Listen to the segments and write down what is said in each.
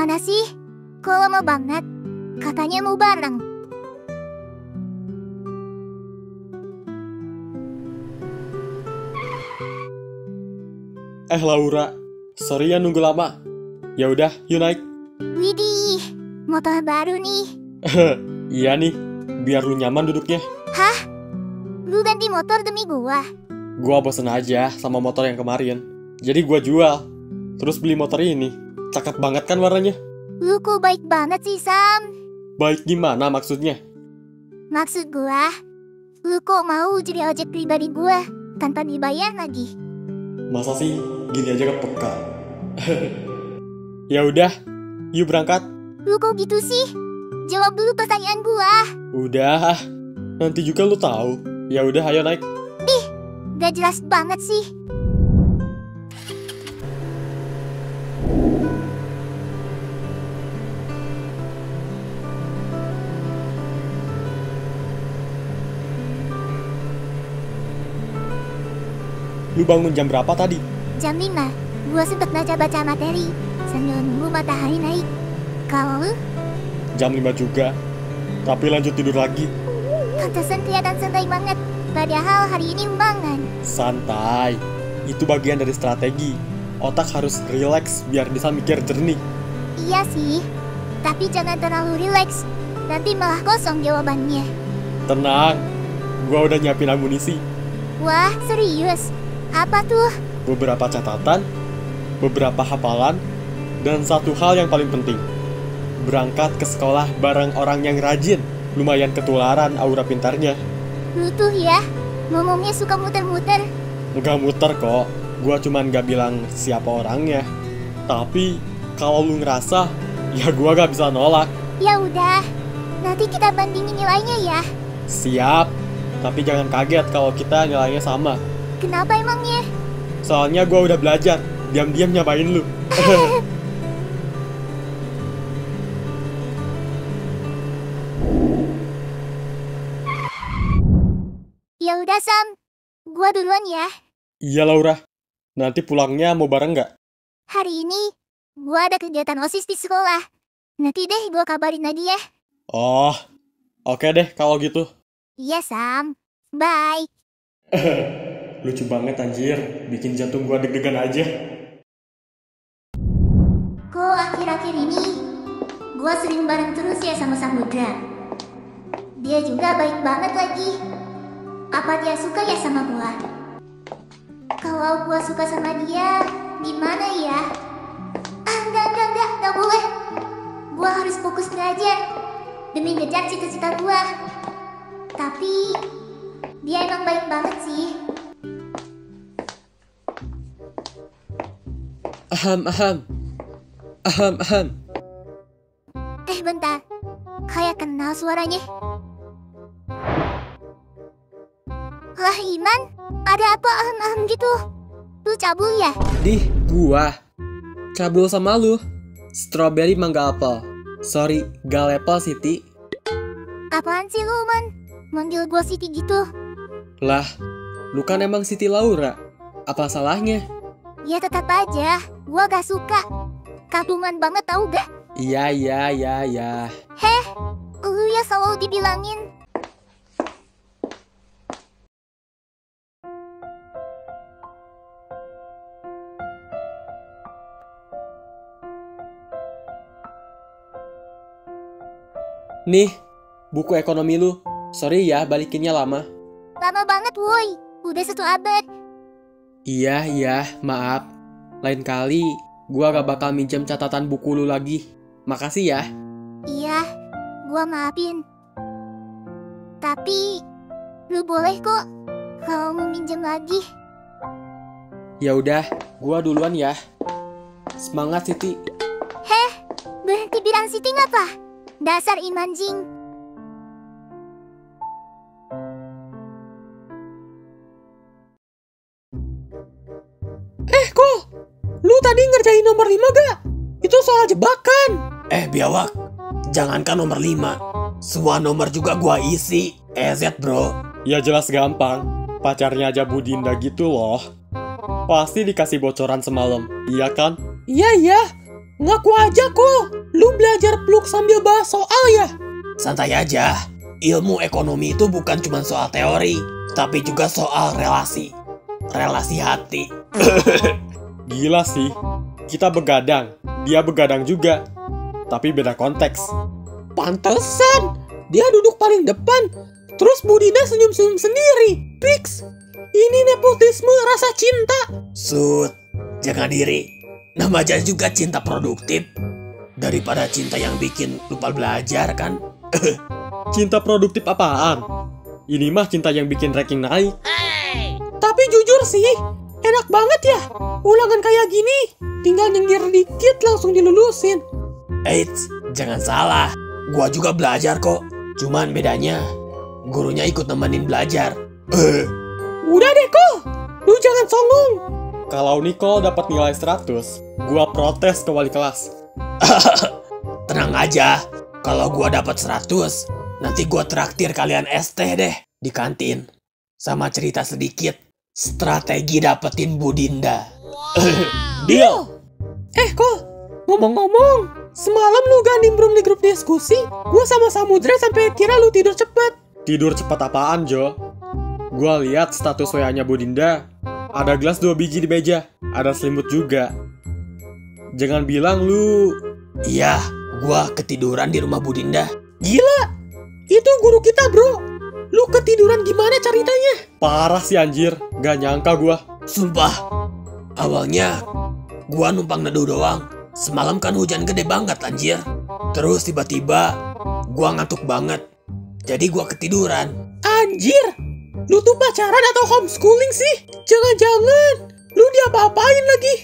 Mana sih? Kok lama banget? Katanya mau bareng. Laura, sorry ya nunggu lama. Ya udah, yuk naik. Widih, motor baru nih. Iya nih, biar lu nyaman duduknya. Hah? Lu ganti motor demi gua? Gua bosen aja sama motor yang kemarin. Jadi gua jual. Terus beli motor ini. Cakep banget kan warnanya? Lu kok baik banget sih, Sam? Baik gimana maksudnya? Maksud gua, lu kok mau jadi ojek pribadi gua tanpa dibayar lagi? Masa sih gini aja kepeka? Ya udah, yuk berangkat. Lu kok gitu sih? Jawab dulu pertanyaan gua. Udah, nanti juga lu tahu. Ya udah, ayo naik. Gak jelas banget sih. Lu bangun jam berapa tadi? Jam 5, gua sempet baca-baca materi sambil nunggu matahari naik. Kalau lu? Jam 5 juga. Tapi lanjut tidur lagi. Pantesan kelihatan santai banget. Padahal hari ini umbangan. Santai. Itu bagian dari strategi. Otak harus rileks biar bisa mikir jernih. Iya sih, tapi jangan terlalu rileks. Nanti malah kosong jawabannya. Tenang, gua udah nyiapin amunisi. Wah, serius? Apa tuh? Beberapa catatan, beberapa hafalan, dan satu hal yang paling penting. Berangkat ke sekolah bareng orang yang rajin. Lumayan ketularan aura pintarnya. Lu tuh ya, ngomongnya suka muter-muter. Nggak muter kok, gua cuman gak bilang siapa orangnya. Tapi kalau lu ngerasa, ya gua gak bisa nolak. Ya udah, nanti kita bandingin nilainya ya. Siap, tapi jangan kaget kalau kita nilainya sama. Kenapa emangnya? Soalnya gua udah belajar, diam-diam nyabain lu. Ya udah Sam, gua duluan ya. Iya Laura, nanti pulangnya mau bareng nggak? Hari ini, gua ada kegiatan OSIS di sekolah. Nanti deh gua kabarin lagi ya. Oh, oke deh kalau gitu. Iya Sam, bye. Lucu banget anjir, bikin jantung gua deg-degan aja. Kok akhir-akhir ini, gua sering bareng terus ya sama Samudra. Dia juga baik banget lagi. Apa dia suka ya sama gua? Kalau gua suka sama dia, gimana ya? Enggak boleh. Gua harus fokus belajar demi ngejar cita-cita gua. Tapi dia emang baik banget sih. Aham. Bentar. Kayak kenal suaranya. Lah Iman, ada apa ahem gitu? Lu cabul ya? Dih, gua cabul sama lu. Strawberry mangga apel. Sorry, gal apple Siti. Apaan sih lu, Man? Manggil gua Siti gitu? Lah, lu kan emang Siti Laura. Apa salahnya? Ya tetap aja, gua gak suka. Kabungan banget tau gak? Iya. Heh, lu ya selalu dibilangin. Nih, buku ekonomi lu. Sorry ya, balikinnya lama. Lama banget woi, udah 1 abad. Iya, maaf. Lain kali, gua gak bakal minjem catatan buku lu lagi. Makasih ya. Iya, gua maafin. Tapi, lu boleh kok kalau mau minjem lagi. Ya udah, gua duluan ya. Semangat Siti. Heh, berhenti bilang Siti ngapa? Dasar imanjing. Kok? Lu tadi ngerjain nomor 5 gak? Itu soal jebakan. Biawak, jangankan nomor 5, semua nomor juga gua isi. EZ bro. Ya jelas gampang, pacarnya aja Budinda gitu loh. Pasti dikasih bocoran semalam, iya kan? Iya. Ngaku aja kok, lu belajar peluk sambil bahas soal ya? Santai aja. Ilmu ekonomi itu bukan cuma soal teori, tapi juga soal relasi. Relasi hati. Gila sih. Kita begadang, dia begadang juga. Tapi beda konteks. Pantesan, dia duduk paling depan. Terus Bu Dinda senyum-senyum sendiri. Fix, ini nepotisme rasa cinta. Sud, jaga diri. Namanya juga cinta produktif. Daripada cinta yang bikin lupa belajar kan? Cinta produktif apaan? Ini mah cinta yang bikin ranking naik. Tapi jujur sih, enak banget ya. Ulangan kayak gini, tinggal nyengir dikit langsung dilulusin. Eits, jangan salah. Gua juga belajar kok. Cuman bedanya, gurunya ikut nemenin belajar. Udah deh kok, lu jangan songong. Kalau Nicole dapat nilai 100, gua protes ke wali kelas. Tenang aja, kalau gua dapat 100, nanti gua traktir kalian es teh deh di kantin. Sama cerita sedikit, strategi dapetin Bu Dinda. Deal! Kok, ngomong-ngomong, semalam lu gak nimbrung di grup diskusi? Gua sama Samudra sampai kira lu tidur cepet. Tidur cepat apaan, Jo? Gua lihat status WA-nya Bu Dinda. Ada gelas 2 biji di meja. Ada selimut juga. Jangan bilang lu... Iya, gua ketiduran di rumah Bu Dinda. Gila, itu guru kita bro. Lu ketiduran gimana ceritanya? Parah sih anjir, gak nyangka gua. Sumpah, awalnya gua numpang neduh doang. Semalam kan hujan gede banget anjir. Terus tiba-tiba gua ngantuk banget. Jadi gua ketiduran. Anjir, lu tuh pacaran atau homeschooling sih? Jangan-jangan lu diapa-apain lagi?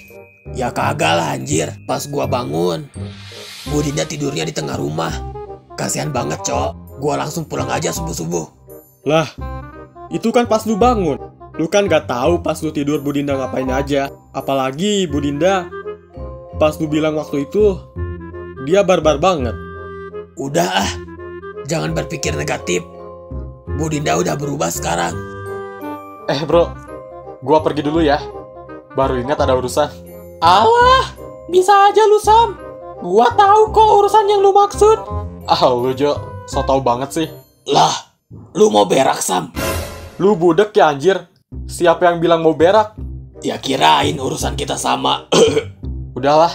Ya kagak lah anjir, pas gua bangun Bu Dinda tidurnya di tengah rumah. Kasihan banget cok. Gua langsung pulang aja subuh-subuh. Lah, itu kan pas lu bangun. Lu kan gak tahu pas lu tidur Bu Dinda ngapain aja. Apalagi Bu Dinda, pas lu bilang waktu itu, dia barbar banget. Udah ah, jangan berpikir negatif. Bu Dinda udah berubah sekarang. Bro, gua pergi dulu ya. Baru ingat ada urusan. Alah, bisa aja lu Sam. Gua tahu kok urusan yang lu maksud. Lu Jo, so tau banget sih. Lah, lu mau berak Sam? Lu budek ya anjir. Siapa yang bilang mau berak? Ya kirain urusan kita sama. Udahlah,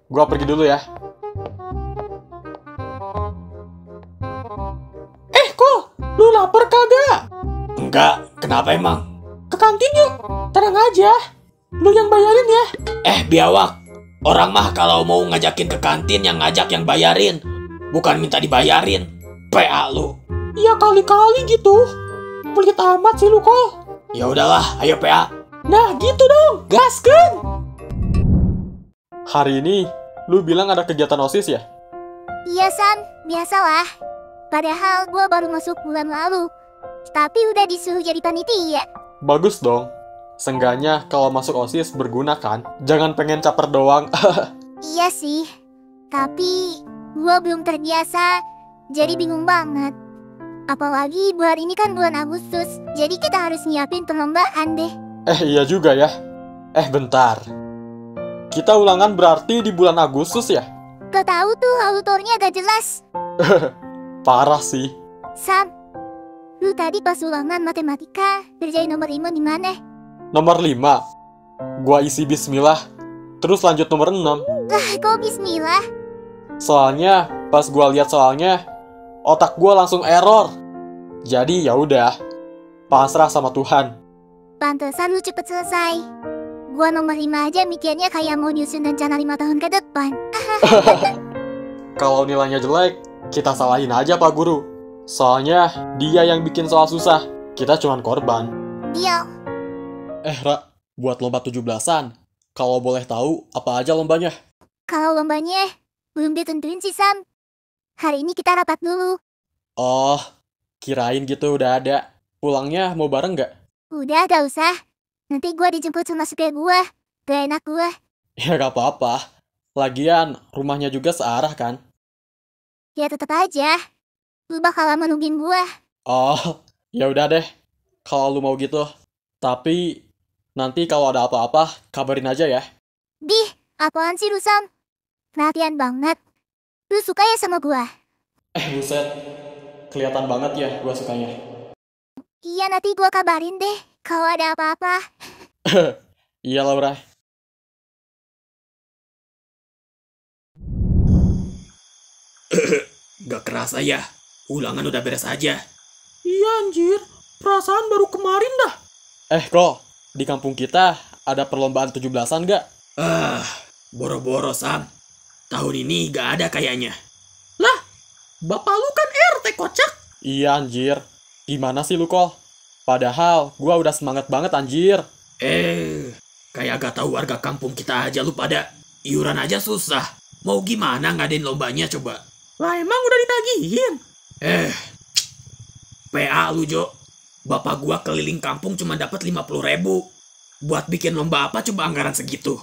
gua pergi dulu ya. Kok, lu lapar kagak? Enggak, kenapa emang? Ke kantin yuk, tenang aja. Lu yang bayarin ya. Biawak. Orang mah kalau mau ngajakin ke kantin yang ngajak yang bayarin. Bukan minta dibayarin. PA lu. Ya kali-kali gitu. Pelit amat sih lu kok. Ya udahlah, ayo PA. Nah gitu dong, gaskeun. Hari ini, lu bilang ada kegiatan OSIS ya? Iya Sam, biasalah. Padahal gue baru masuk bulan lalu. Tapi udah disuruh jadi panitia. Bagus dong. Seenggaknya kalau masuk OSIS berguna kan? Jangan pengen caper doang. Iya sih. Tapi gue belum terbiasa. Jadi bingung banget. Apalagi bulan ini kan bulan Agustus. Jadi kita harus nyiapin perlombaan deh. Iya juga ya. Bentar. Kita ulangan berarti di bulan Agustus ya? Gak tahu tuh autornya gak jelas. Parah sih. Sam, lu tadi pas ulangan matematika kerjain nomor 5 di mana? Nomor 5. Gua isi bismillah. Terus lanjut nomor 6. Lah, kok bismillah? Soalnya pas gua lihat soalnya, otak gua langsung error. Jadi ya udah, pasrah sama Tuhan. Pantesan lu cepet selesai. Gua nomor 5 aja mikirnya kayak mau nyusun rencana 5 tahun ke depan. Kalau nilainya jelek, kita salahin aja Pak Guru. Soalnya dia yang bikin soal susah. Kita cuman korban. Deal. Ra, buat lomba 17-an. Kalau boleh tahu, apa aja lombanya? Kalau lombanya belum ditentuin sih Sam. Hari ini kita rapat dulu. Oh, kirain gitu udah ada. Pulangnya mau bareng nggak? Udah, gak usah. Nanti gua dijemput sama suka gua. Gak enak gua. Ya gak apa-apa. Lagian, rumahnya juga searah kan? Ya tetep aja. Lu bakal lama nungguin gua. Oh, ya udah deh. Kalau lu mau gitu. Tapi nanti kalau ada apa-apa, kabarin aja ya. Apaan sih lu Sam? Perhatian banget. Lu suka ya sama gua? Buset. Kelihatan banget ya gua sukanya. Iya, nanti gua kabarin deh kalau ada apa-apa. Iya, Laura. Gak kerasa ya, ulangan udah beres aja. Iya anjir, perasaan baru kemarin dah. Kok, di kampung kita ada perlombaan 17-an gak? Boro-boro Sam. Tahun ini gak ada kayaknya. Lah, bapak lu kan RT kocak. Iya anjir. Gimana sih lu, Kol? Padahal gua udah semangat banget anjir. Kayak gak tahu warga kampung kita aja lu pada. Iuran aja susah. Mau gimana ngadain lombanya coba? Lah emang udah ditagihin. PA lu Jo. Bapak gua keliling kampung cuma dapat 50.000. Buat bikin lomba apa coba anggaran segitu?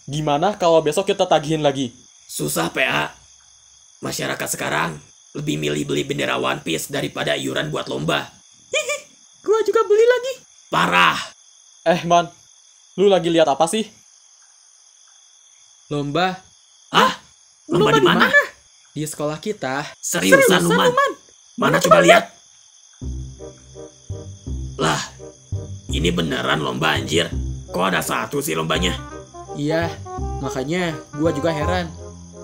Gimana kalau besok kita tagihin lagi? Susah PA. Masyarakat sekarang lebih milih beli bendera One Piece daripada iuran buat lomba. Gua juga beli lagi. Parah. Man, lu lagi lihat apa sih? Lomba Lomba di mana? di sekolah kita. Seriusan lu, Man? Mana coba lihat? Lah, ini beneran lomba anjir. Kok ada satu sih lombanya? Iya, makanya gua juga heran.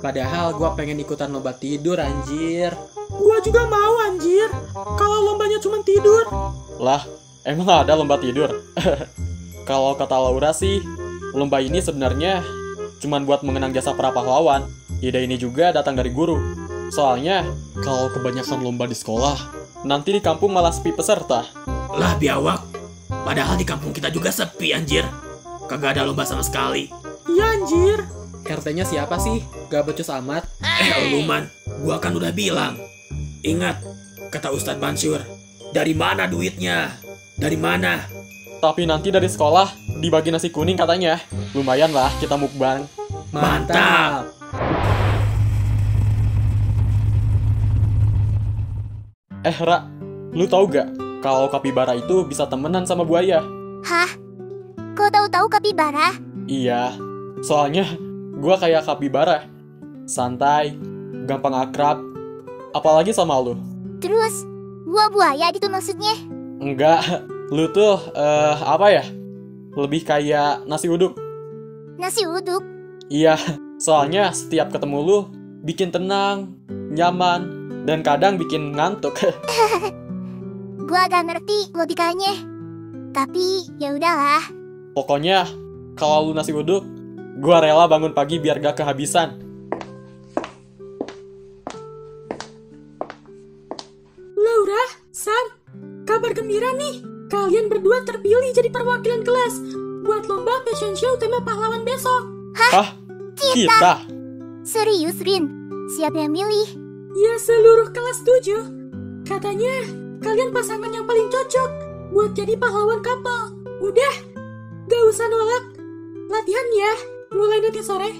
Padahal gua pengen ikutan lomba tidur anjir. Gua juga mau anjir. Kalau lombanya cuma tidur. Lah, emang ada lomba tidur? Kalau kata Laura sih, lomba ini sebenarnya cuman buat mengenang jasa para pahlawan. Ide ini juga datang dari guru. Soalnya, kalau kebanyakan lomba di sekolah, nanti di kampung malah sepi peserta. Lah biawak. Padahal di kampung kita juga sepi anjir. Kagak ada lomba sama sekali. Iya anjir. RT-nya siapa sih? Gak becus amat. Lu Man, gua kan udah bilang. Ingat, kata Ustadz Mansur. Dari mana duitnya? Dari mana? Tapi nanti dari sekolah dibagi nasi kuning katanya. Lumayan lah kita mukbang. Mantap. Ra, lu tahu gak kalau kapibara itu bisa temenan sama buaya? Hah? Kau tahu-tahu kapibara? Iya, soalnya gua kayak kapibara. Santai, gampang akrab, apalagi sama lu. Terus, gua buaya gitu maksudnya? Enggak, lu tuh, apa ya? Lebih kayak nasi uduk. Nasi uduk? Iya, soalnya setiap ketemu lu, bikin tenang, nyaman, dan kadang bikin ngantuk. Gua agak ngerti logikanya. Tapi, ya udahlah. Pokoknya, kalau lu nasi uduk, gua rela bangun pagi biar gak kehabisan. Laura, Sam, kabar gembira nih. Kalian berdua terpilih jadi perwakilan kelas buat lomba fashion show tema pahlawan besok. Hah? Kita? Serius, Rin? Siapa yang milih? Ya seluruh kelas setuju. Katanya kalian pasangan yang paling cocok buat jadi pahlawan kapal. Udah, gak usah nolak. Latihan ya, mulai nanti sore.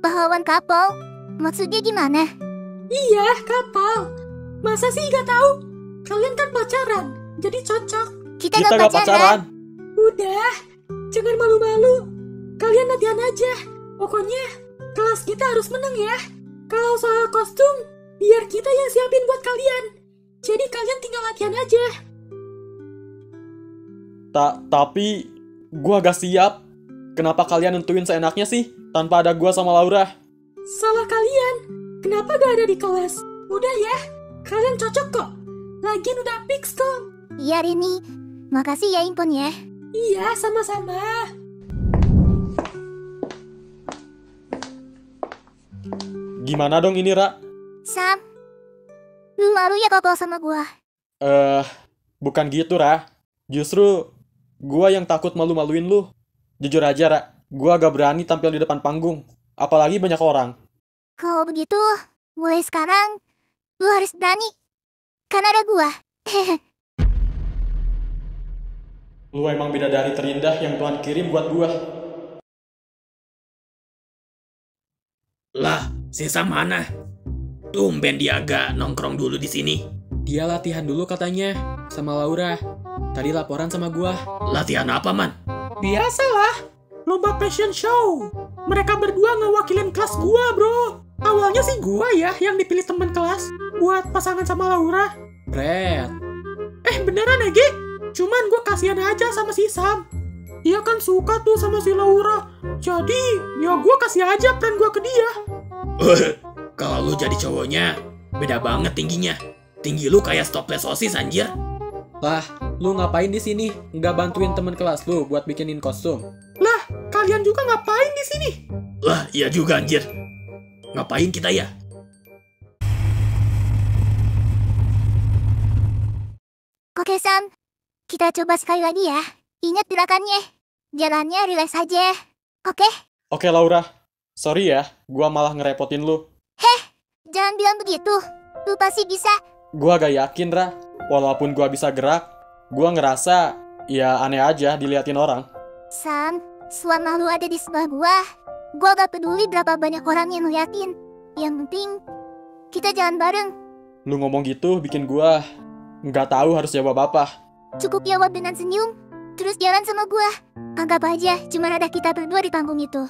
Pahlawan kapal? Maksudnya gimana? Iya, kapal. Masa sih gak tahu? Kalian kan pacaran, jadi cocok. Kita Kita gak gak pacaran. Udah, jangan malu-malu. Kalian latihan aja. Pokoknya kelas kita harus menang ya. Kalau soal kostum, biar kita yang siapin buat kalian. Jadi kalian tinggal latihan aja. Tapi, gua gak siap. Kenapa kalian nentuin seenaknya sih, tanpa ada gua sama Laura? Salah kalian. Kenapa gak ada di kelas? Udah ya, kalian cocok kok. Lagian udah fix kok. Iya, Rini. Makasih ya infonya. Iya, sama-sama. Gimana dong ini, Ra? Sam, lu malu ya kalau sama gua? Bukan gitu, Ra. Justru, gua yang takut malu-maluin lu. Jujur aja, Ra. Gua agak berani tampil di depan panggung. Apalagi banyak orang. Kalau begitu, mulai sekarang, lu harus berani. Karena ada gua. Lu emang bidadari terindah yang Tuhan kirim buat gua. Lah, Sisa mana? Tumben dia agak nongkrong dulu di sini. Dia latihan dulu katanya, sama Laura. Tadi laporan sama gua. Latihan apa, Man? Biasalah, lomba fashion show. Mereka berdua ngewakilin kelas gua, bro. Awalnya sih gua ya yang dipilih teman kelas buat pasangan sama Laura. Bret. Beneran ya, Gi? Cuman gua kasihan aja sama si Sam. Dia kan suka tuh sama si Laura. Jadi, ya gua kasih aja plan gua ke dia. Kalau lu jadi cowoknya, beda banget tingginya. Tinggi lu kayak stopless sosis anjir. Lah, lu ngapain di sini? Nggak bantuin temen kelas lu buat bikinin kostum? Lah, kalian juga ngapain di sini? Lah, iya juga anjir. Ngapain kita ya? Oke Sam, kita coba sekali lagi ya. Ingat gerakannya. Jalannya relax aja. Oke? Oke Laura, sorry ya, gua malah ngerepotin lu. Jangan bilang begitu. Lu pasti bisa. Gua gak yakin, Ra. Walaupun gua bisa gerak, gua ngerasa ya aneh aja diliatin orang. Sam, selama lu ada di sebelah gua gak peduli berapa banyak orang yang ngeliatin. Yang penting, kita jalan bareng. Lu ngomong gitu bikin gua nggak tahu harus jawab apa. Cukup jawab dengan senyum, terus jalan sama gua. Anggap aja cuma ada kita berdua di panggung itu.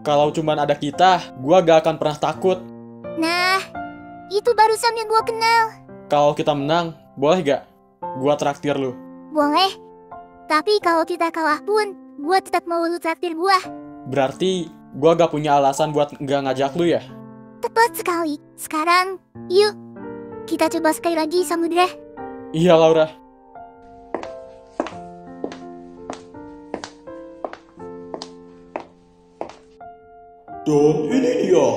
Kalau cuman ada kita, gua gak akan pernah takut. Nah, itu baru Sam yang gua kenal. Kalau kita menang, boleh gak? Gua traktir lu. Boleh. Tapi kalau kita kalah pun, gua tetap mau lu traktir gua. Berarti gua gak punya alasan buat gak ngajak lu ya? Tepat sekali. Sekarang, yuk. Kita coba sekali lagi, Samudra. Iya Laura. Dan ini dia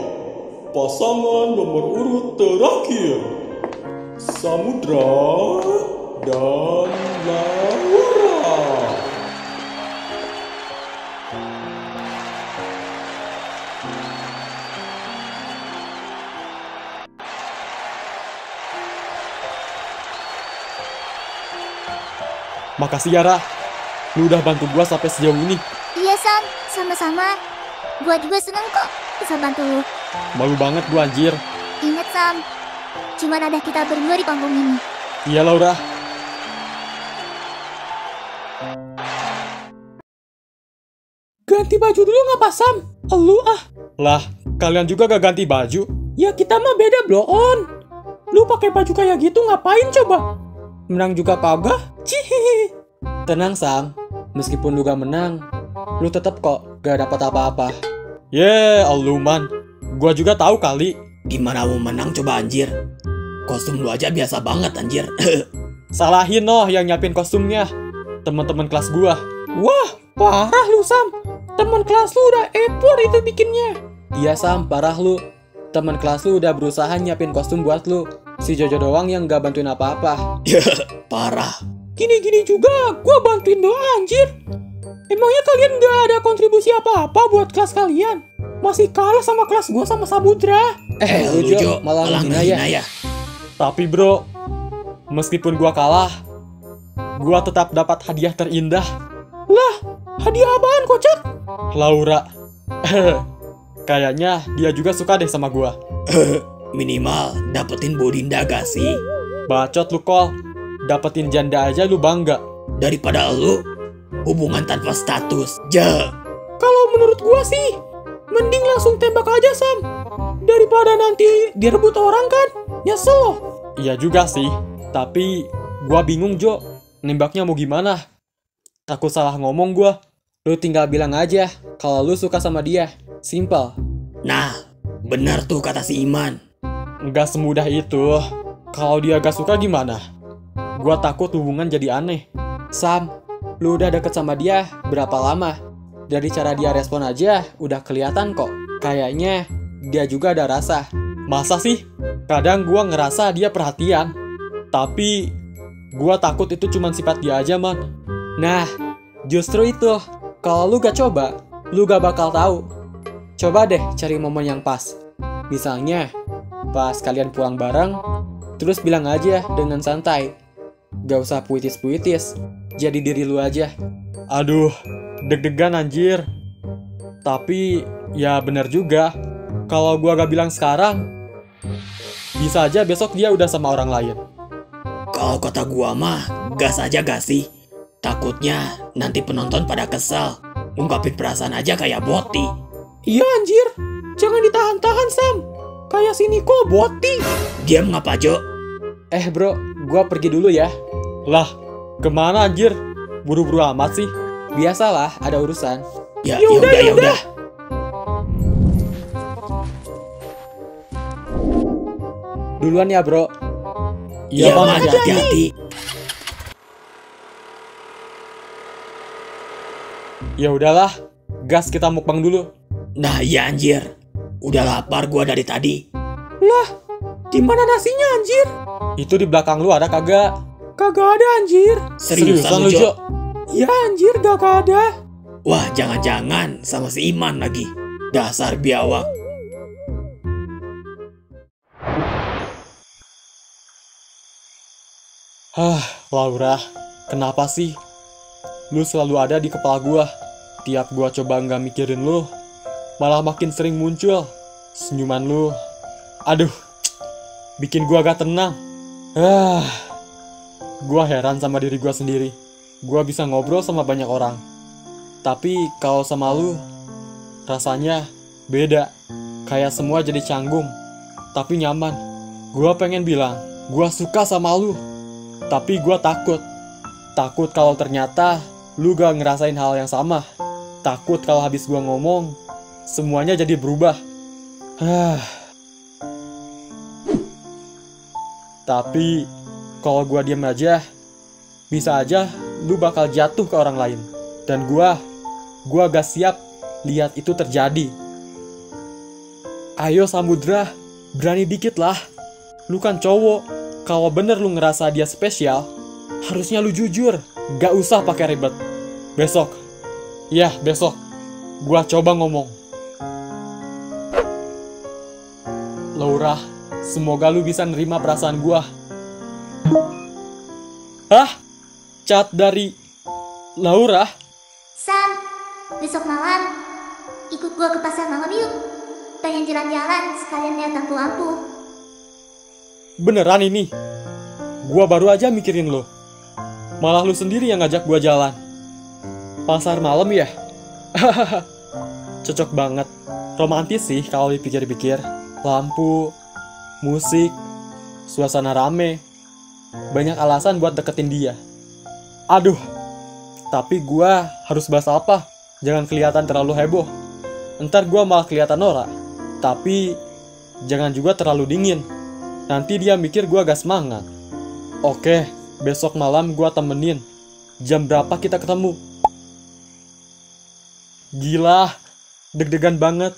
pasangan nomor urut terakhir, Samudra dan Laura. Makasih ya Ra, lu udah bantu gua sampai sejauh ini. Iya, Sam. Sama-sama. Gua juga seneng kok bisa bantu lu. Malu banget gua anjir. Ingat, Sam. Cuman ada kita berdua di panggung ini. Iya Laura. Ganti baju dulu nggak, Pak Sam? Elu ah. Lah, kalian juga gak ganti baju? Ya kita mah beda, bloon. Lu pakai baju kayak gitu ngapain coba? Menang juga kagak? Cihihi. Tenang Sam, meskipun lu gak menang, lu tetep kok gak dapat apa-apa. Aluman, gua juga tahu kali. Gimana mau menang coba anjir? Kostum lu aja biasa banget anjir. Salahin noh yang nyiapin kostumnya, teman-teman kelas gua. Wah, parah lu Sam. Temen kelas lu udah effort itu bikinnya. Iya Sam, parah lu. Teman kelas lu udah berusaha nyiapin kostum buat lu. Si Jojo doang yang gak bantuin apa-apa. Parah. Gini-gini juga gua bantuin doang anjir. Emangnya kalian gak ada kontribusi apa-apa buat kelas kalian? Masih kalah sama kelas gua sama Samudra. Lu Jo, malah ngehina ya. Tapi bro, meskipun gua kalah, gua tetap dapat hadiah terindah. Lah, hadiah apaan kocak? Laura. Kayaknya dia juga suka deh sama gua. Minimal dapetin Bodinda gak sih? Bacot lu Kol. Dapetin janda aja lu bangga. Daripada lu hubungan tanpa status. Ja. Kalau menurut gua sih, mending langsung tembak aja Sam. Daripada nanti direbut orang kan. Nyesel loh. Iya juga sih. Tapi gua bingung Jo. Nembaknya mau gimana? Takut salah ngomong gua. Lu tinggal bilang aja kalau lu suka sama dia. Simple. Nah, benar tuh kata si Iman. Nggak semudah itu. Kalau dia gak suka gimana? Gua takut hubungan jadi aneh. Sam, lu udah deket sama dia berapa lama? Dari cara dia respon aja udah kelihatan kok. Kayaknya dia juga ada rasa. Masa sih? Kadang gua ngerasa dia perhatian. Tapi gua takut itu cuma sifat dia aja man. Nah, justru itu. Kalau lu gak coba, lu gak bakal tahu. Coba deh cari momen yang pas. Misalnya, pas kalian pulang bareng, terus bilang aja dengan santai. Gak usah puitis-puitis, jadi diri lu aja. Aduh, deg-degan anjir. Tapi, ya bener juga. Kalau gua gak bilang sekarang, bisa aja besok dia udah sama orang lain. Kalau kata gua mah, gas aja gak sih? Takutnya nanti penonton pada kesal. Ungkapin perasaan aja kayak Boti. Iya anjir, jangan ditahan-tahan Sam. Kayak si Niko boti. Diam ngapa, Jo? Bro, gua pergi dulu ya. Lah, kemana anjir? Buru-buru amat sih. Biasalah, ada urusan. Ya udah. Duluan ya bro. Iya, Bang, Man, hati-hati. Ya udahlah, gas kita mukbang dulu. Nah iya anjir. Udah lapar gua dari tadi. Lah, di mana nasinya anjir? Itu di belakang lu ada kagak? Kagak ada anjir. Seriusan lu, Jo? Ya anjir, gak ada. Wah, jangan-jangan sama si Iman lagi. Dasar biawak. Laura, kenapa sih? Lu selalu ada di kepala gua. Tiap gua coba nggak mikirin lu, malah makin sering muncul senyuman lu. Aduh, bikin gua gak tenang. Gua heran sama diri gua sendiri. Gua bisa ngobrol sama banyak orang, tapi kalau sama lu, rasanya beda. Kayak semua jadi canggung, tapi nyaman. Gua pengen bilang, gua suka sama lu, tapi gua takut. Takut kalau ternyata lu gak ngerasain hal yang sama. Takut kalau habis gua ngomong, semuanya jadi berubah. Tapi kalau gua diam aja, bisa aja lu bakal jatuh ke orang lain. Dan gua gak siap lihat itu terjadi. Ayo Samudra, berani dikit lah. Lu kan cowok, kalau bener lu ngerasa dia spesial, harusnya lu jujur, gak usah pakai ribet. Besok, gua coba ngomong. Laura, semoga lu bisa nerima perasaan gua. Chat dari Laura? Sam, besok malam ikut gua ke pasar malam yuk. Pengen jalan-jalan sekalian lihat lampu-lampu. Beneran ini? Gua baru aja mikirin lo. Malah lu sendiri yang ngajak gua jalan. Pasar malam ya? Cocok banget. Romantis sih kalau dipikir-pikir. Lampu, musik, suasana rame. Banyak alasan buat deketin dia. Aduh, tapi gua harus bahas apa? Jangan kelihatan terlalu heboh. Ntar gua malah kelihatan norak. Tapi jangan juga terlalu dingin. Nanti dia mikir gua gak semangat. Oke, besok malam gua temenin. Jam berapa kita ketemu? Gila, deg-degan banget.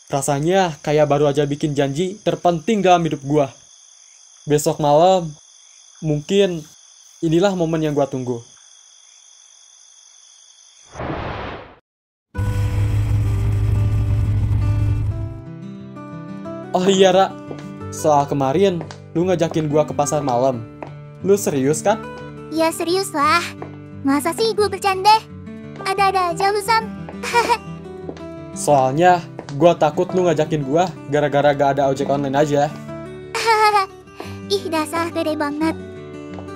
Rasanya kayak baru aja bikin janji terpenting dalam hidup gua. Besok malam, mungkin inilah momen yang gua tunggu. Oh iya Ra, soal kemarin lu ngajakin gua ke pasar malam. Lu serius kan? Ya serius lah. Masa sih gue bercanda? Ada-ada aja lu Sam. Soalnya gua takut lu ngajakin gua gara-gara gak ada ojek online aja. Ih dasar pede banget.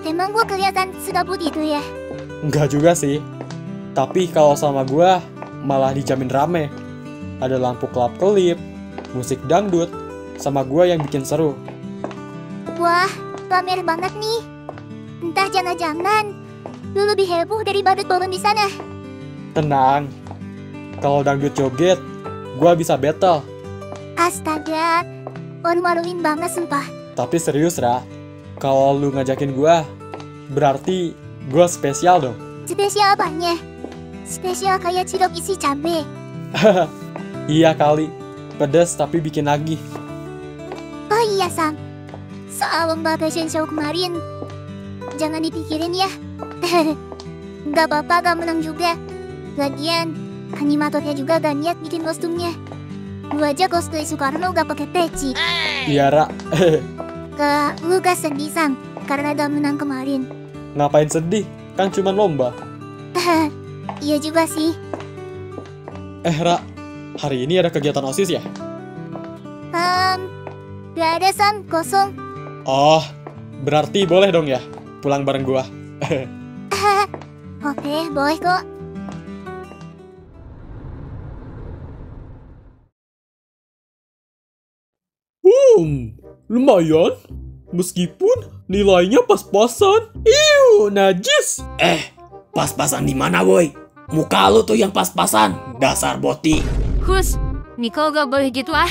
Emang gue kelihatan segabut itu ya? Enggak juga sih. Tapi kalau sama gua malah dijamin rame. Ada lampu kelap-kelip, musik dangdut, sama gua yang bikin seru. Wah, pamer banget nih. Entah jangan-jangan lu lebih heboh dari badut balon di sana. Tenang, kalau dangdut joget, gua bisa battle. Astaga, malu-maluin banget sumpah. Tapi serius Ra, kalau lu ngajakin gua, berarti gua spesial dong. Spesial apanya? Spesial kayak cilok isi cabe. Iya kali, pedes tapi bikin nagih. Oh iya Sam, soal lomba fashion show kemarin, jangan dipikirin ya. Gak apa-apa gak menang juga. Lagian, animatornya juga gak niat bikin kostumnya. Lu aja cosplay Soekarno gak pakai peci. Iya Ra. Lu gak sedih Sam, karena gak menang kemarin. Ngapain sedih? Kan cuma lomba. Iya juga sih. Ra, hari ini ada kegiatan OSIS ya? Gak ada Sam, kosong. Oh, berarti boleh dong ya pulang bareng gua. Oke, boleh kok. Lumayan. Meskipun nilainya pas-pasan. Najis. Pas-pasan di mana, boy? Muka lu tuh yang pas-pasan, dasar boti. Hus, Nicole gak boleh gitu ah.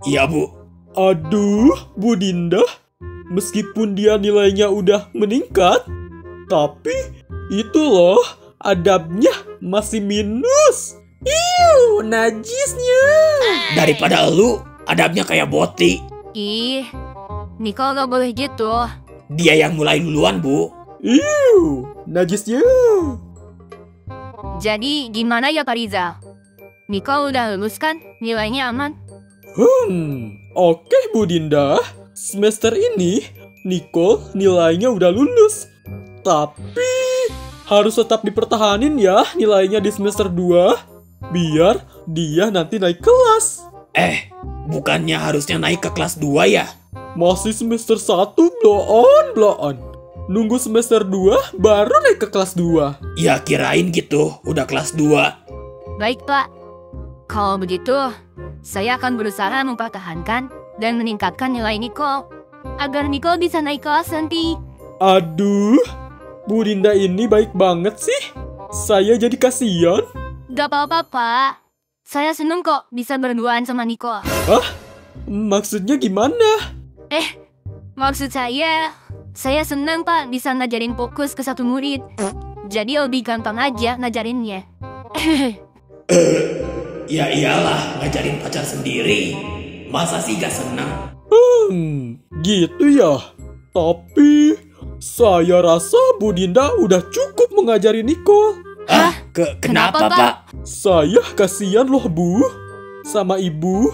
Iya, Bu. Aduh, Bu Dinda. Meskipun dia nilainya udah meningkat, tapi itu loh, adabnya masih minus. Najisnya. Daripada lu, adabnya kayak boti. Ih, Nicole gak boleh gitu. Dia yang mulai duluan, Bu. Najisnya. Jadi gimana ya Pak Rizal? Nicole udah lulus kan? Nilainya aman? Oke Bu Dinda. Semester ini, Nicole nilainya udah lulus. Tapi, harus tetap dipertahanin ya nilainya di semester 2. Biar dia nanti naik kelas. Bukannya harusnya naik ke kelas 2 ya? Masih semester 1 bloon. Nunggu semester 2 baru naik ke kelas 2. Ya kirain gitu, udah kelas 2. Baik Pak. Kalau begitu, saya akan berusaha mempertahankan dan meningkatkan nilai Nicole agar Nicole bisa naik kelas nanti. Aduh, Bu Dinda ini baik banget sih. Saya jadi kasihan. Gak apa-apa Pak. Saya seneng kok bisa berduaan sama Nicole. Maksudnya gimana? Maksud saya seneng Pak bisa ngajarin fokus ke satu murid. Jadi lebih gampang aja ngajarinnya. Ya iyalah, ngajarin pacar sendiri. Masa sih gak senang? Gitu ya. Tapi, saya rasa Bu Dinda udah cukup mengajari Nicole. Kenapa, Pak? Saya kasihan loh Bu, sama Ibu.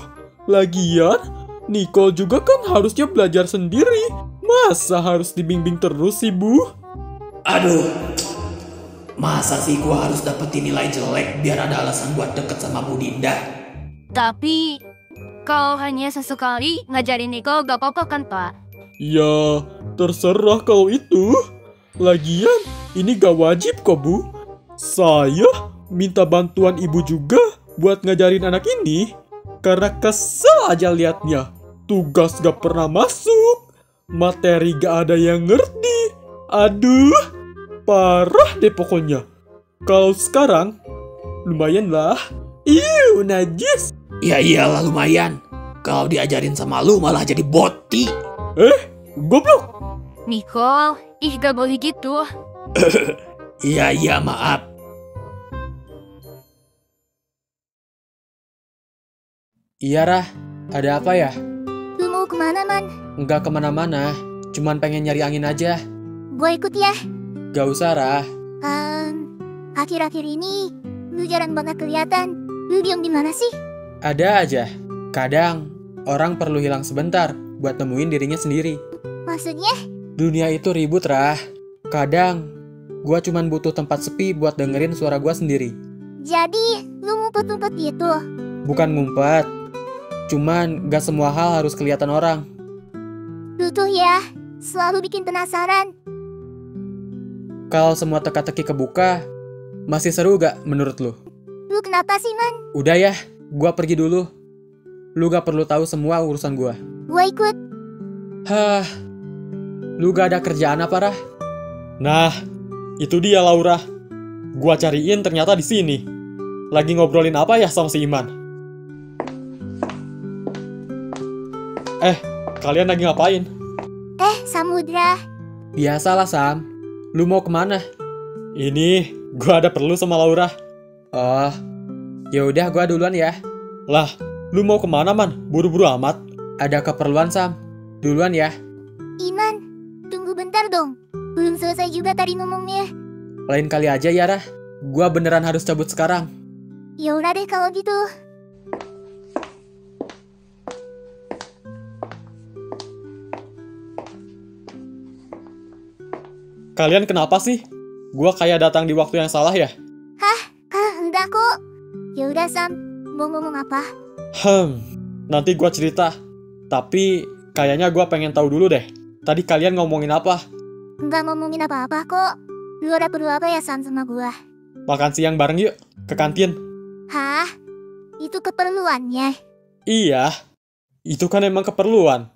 Lagian, Nicole juga kan harusnya belajar sendiri. Masa harus dibimbing terus sih Bu? Aduh, masa sih gua harus dapetin nilai jelek biar ada alasan buat deket sama Bu Dinda? Tapi, kalau hanya sesekali ngajarin Nicole gak apa-apa kan Pak? Ya, terserah kalau itu. Lagian, ini gak wajib kok Bu. Saya minta bantuan Ibu juga buat ngajarin anak ini. Karena kesel aja liatnya. Tugas gak pernah masuk. Materi gak ada yang ngerti. Aduh, parah deh pokoknya. Kalau sekarang, lumayan lah. Najis. Ya iyalah lumayan. Kalau diajarin sama lu malah jadi boti. Goblok. Nicole, gak boleh gitu. Iya maaf. Iya Rah, ada apa ya? Lu mau kemana, Man? Nggak kemana-mana, cuman pengen nyari angin aja. Gue ikut ya. Gak usah Rah. Akhir-akhir ini, lu jarang banget kelihatan. Lu diem di mana sih? Ada aja. Kadang, orang perlu hilang sebentar buat nemuin dirinya sendiri. Maksudnya? Dunia itu ribut Rah. Kadang, gua cuman butuh tempat sepi buat dengerin suara gua sendiri. Jadi, lu ngumpet-ngumpet gitu? Bukan ngumpet. Cuman gak semua hal harus kelihatan orang. Lu tuh ya, selalu bikin penasaran. Kalau semua teka-teki kebuka, masih seru gak menurut lu? Lu kenapa sih, Man? Udah ya, gua pergi dulu. Lu gak perlu tahu semua urusan gua. Gue ikut. Lu gak ada kerjaan apa Rah? Nah, itu dia Laura. Gua cariin ternyata di sini. Lagi ngobrolin apa ya sama si Iman? Kalian lagi ngapain? Samudra. Biasalah Sam. Lu mau kemana? Ini, gua ada perlu sama Laura. Oh, ya udah gua duluan ya. Lah, lu mau kemana Man? Buru-buru amat. Ada keperluan Sam. Duluan ya. Iman, tunggu bentar dong. Belum selesai juga tadi ngomongnya. Lain kali aja ya Rah. Gua beneran harus cabut sekarang. Ya udah deh kalau gitu. Kalian kenapa sih? Gua kayak datang di waktu yang salah ya? Enggak kok. Ya udah Sam, mau ngomong apa? Nanti gua cerita. Tapi kayaknya gua pengen tahu dulu deh. Tadi kalian ngomongin apa? Enggak ngomongin apa-apa kok. Lu ada perlu apa ya Sam sama gua? Makan siang bareng yuk, ke kantin. Hah? Itu keperluannya? Iya, Itu kan emang keperluan.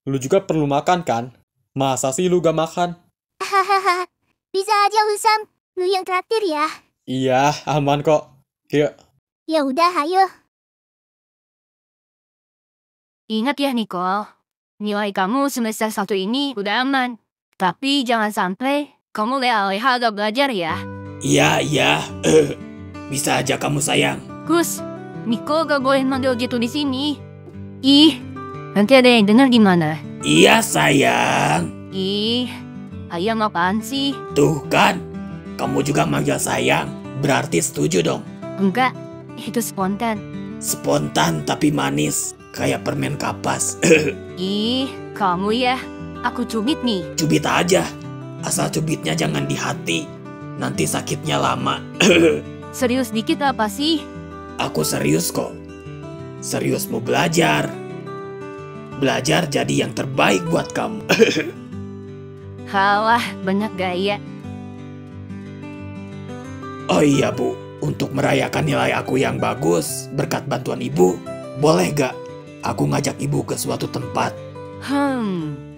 Lu juga perlu makan kan? Masa sih lu gak makan? Hahaha, bisa aja Husam. Lu yang traktir ya. Iya, aman kok. Yuk. Ya udah, ayo. Ingat ya Nicole, nilai kamu semester 1 ini udah aman. Tapi jangan sampai kamu leha-leha gak belajar ya. Iya, iya. Bisa aja kamu sayang. Gus, Nicole gak boleh mandel gitu di sini. Ih, nanti ada yang dengar gimana? Iya sayang. Ih, ayam apaan sih? Tuh kan, kamu juga manggil sayang. Berarti setuju dong. Enggak, itu spontan. Spontan tapi manis. Kayak permen kapas. Ih, kamu ya. Aku cubit nih. Cubit aja. Asal cubitnya jangan di hati. Nanti sakitnya lama. Serius dikit apa sih? Aku serius kok. Serius mau belajar. Belajar jadi yang terbaik buat kamu. Halah, banyak gaya. Oh iya Bu, untuk merayakan nilai aku yang bagus berkat bantuan Ibu, boleh gak aku ngajak Ibu ke suatu tempat?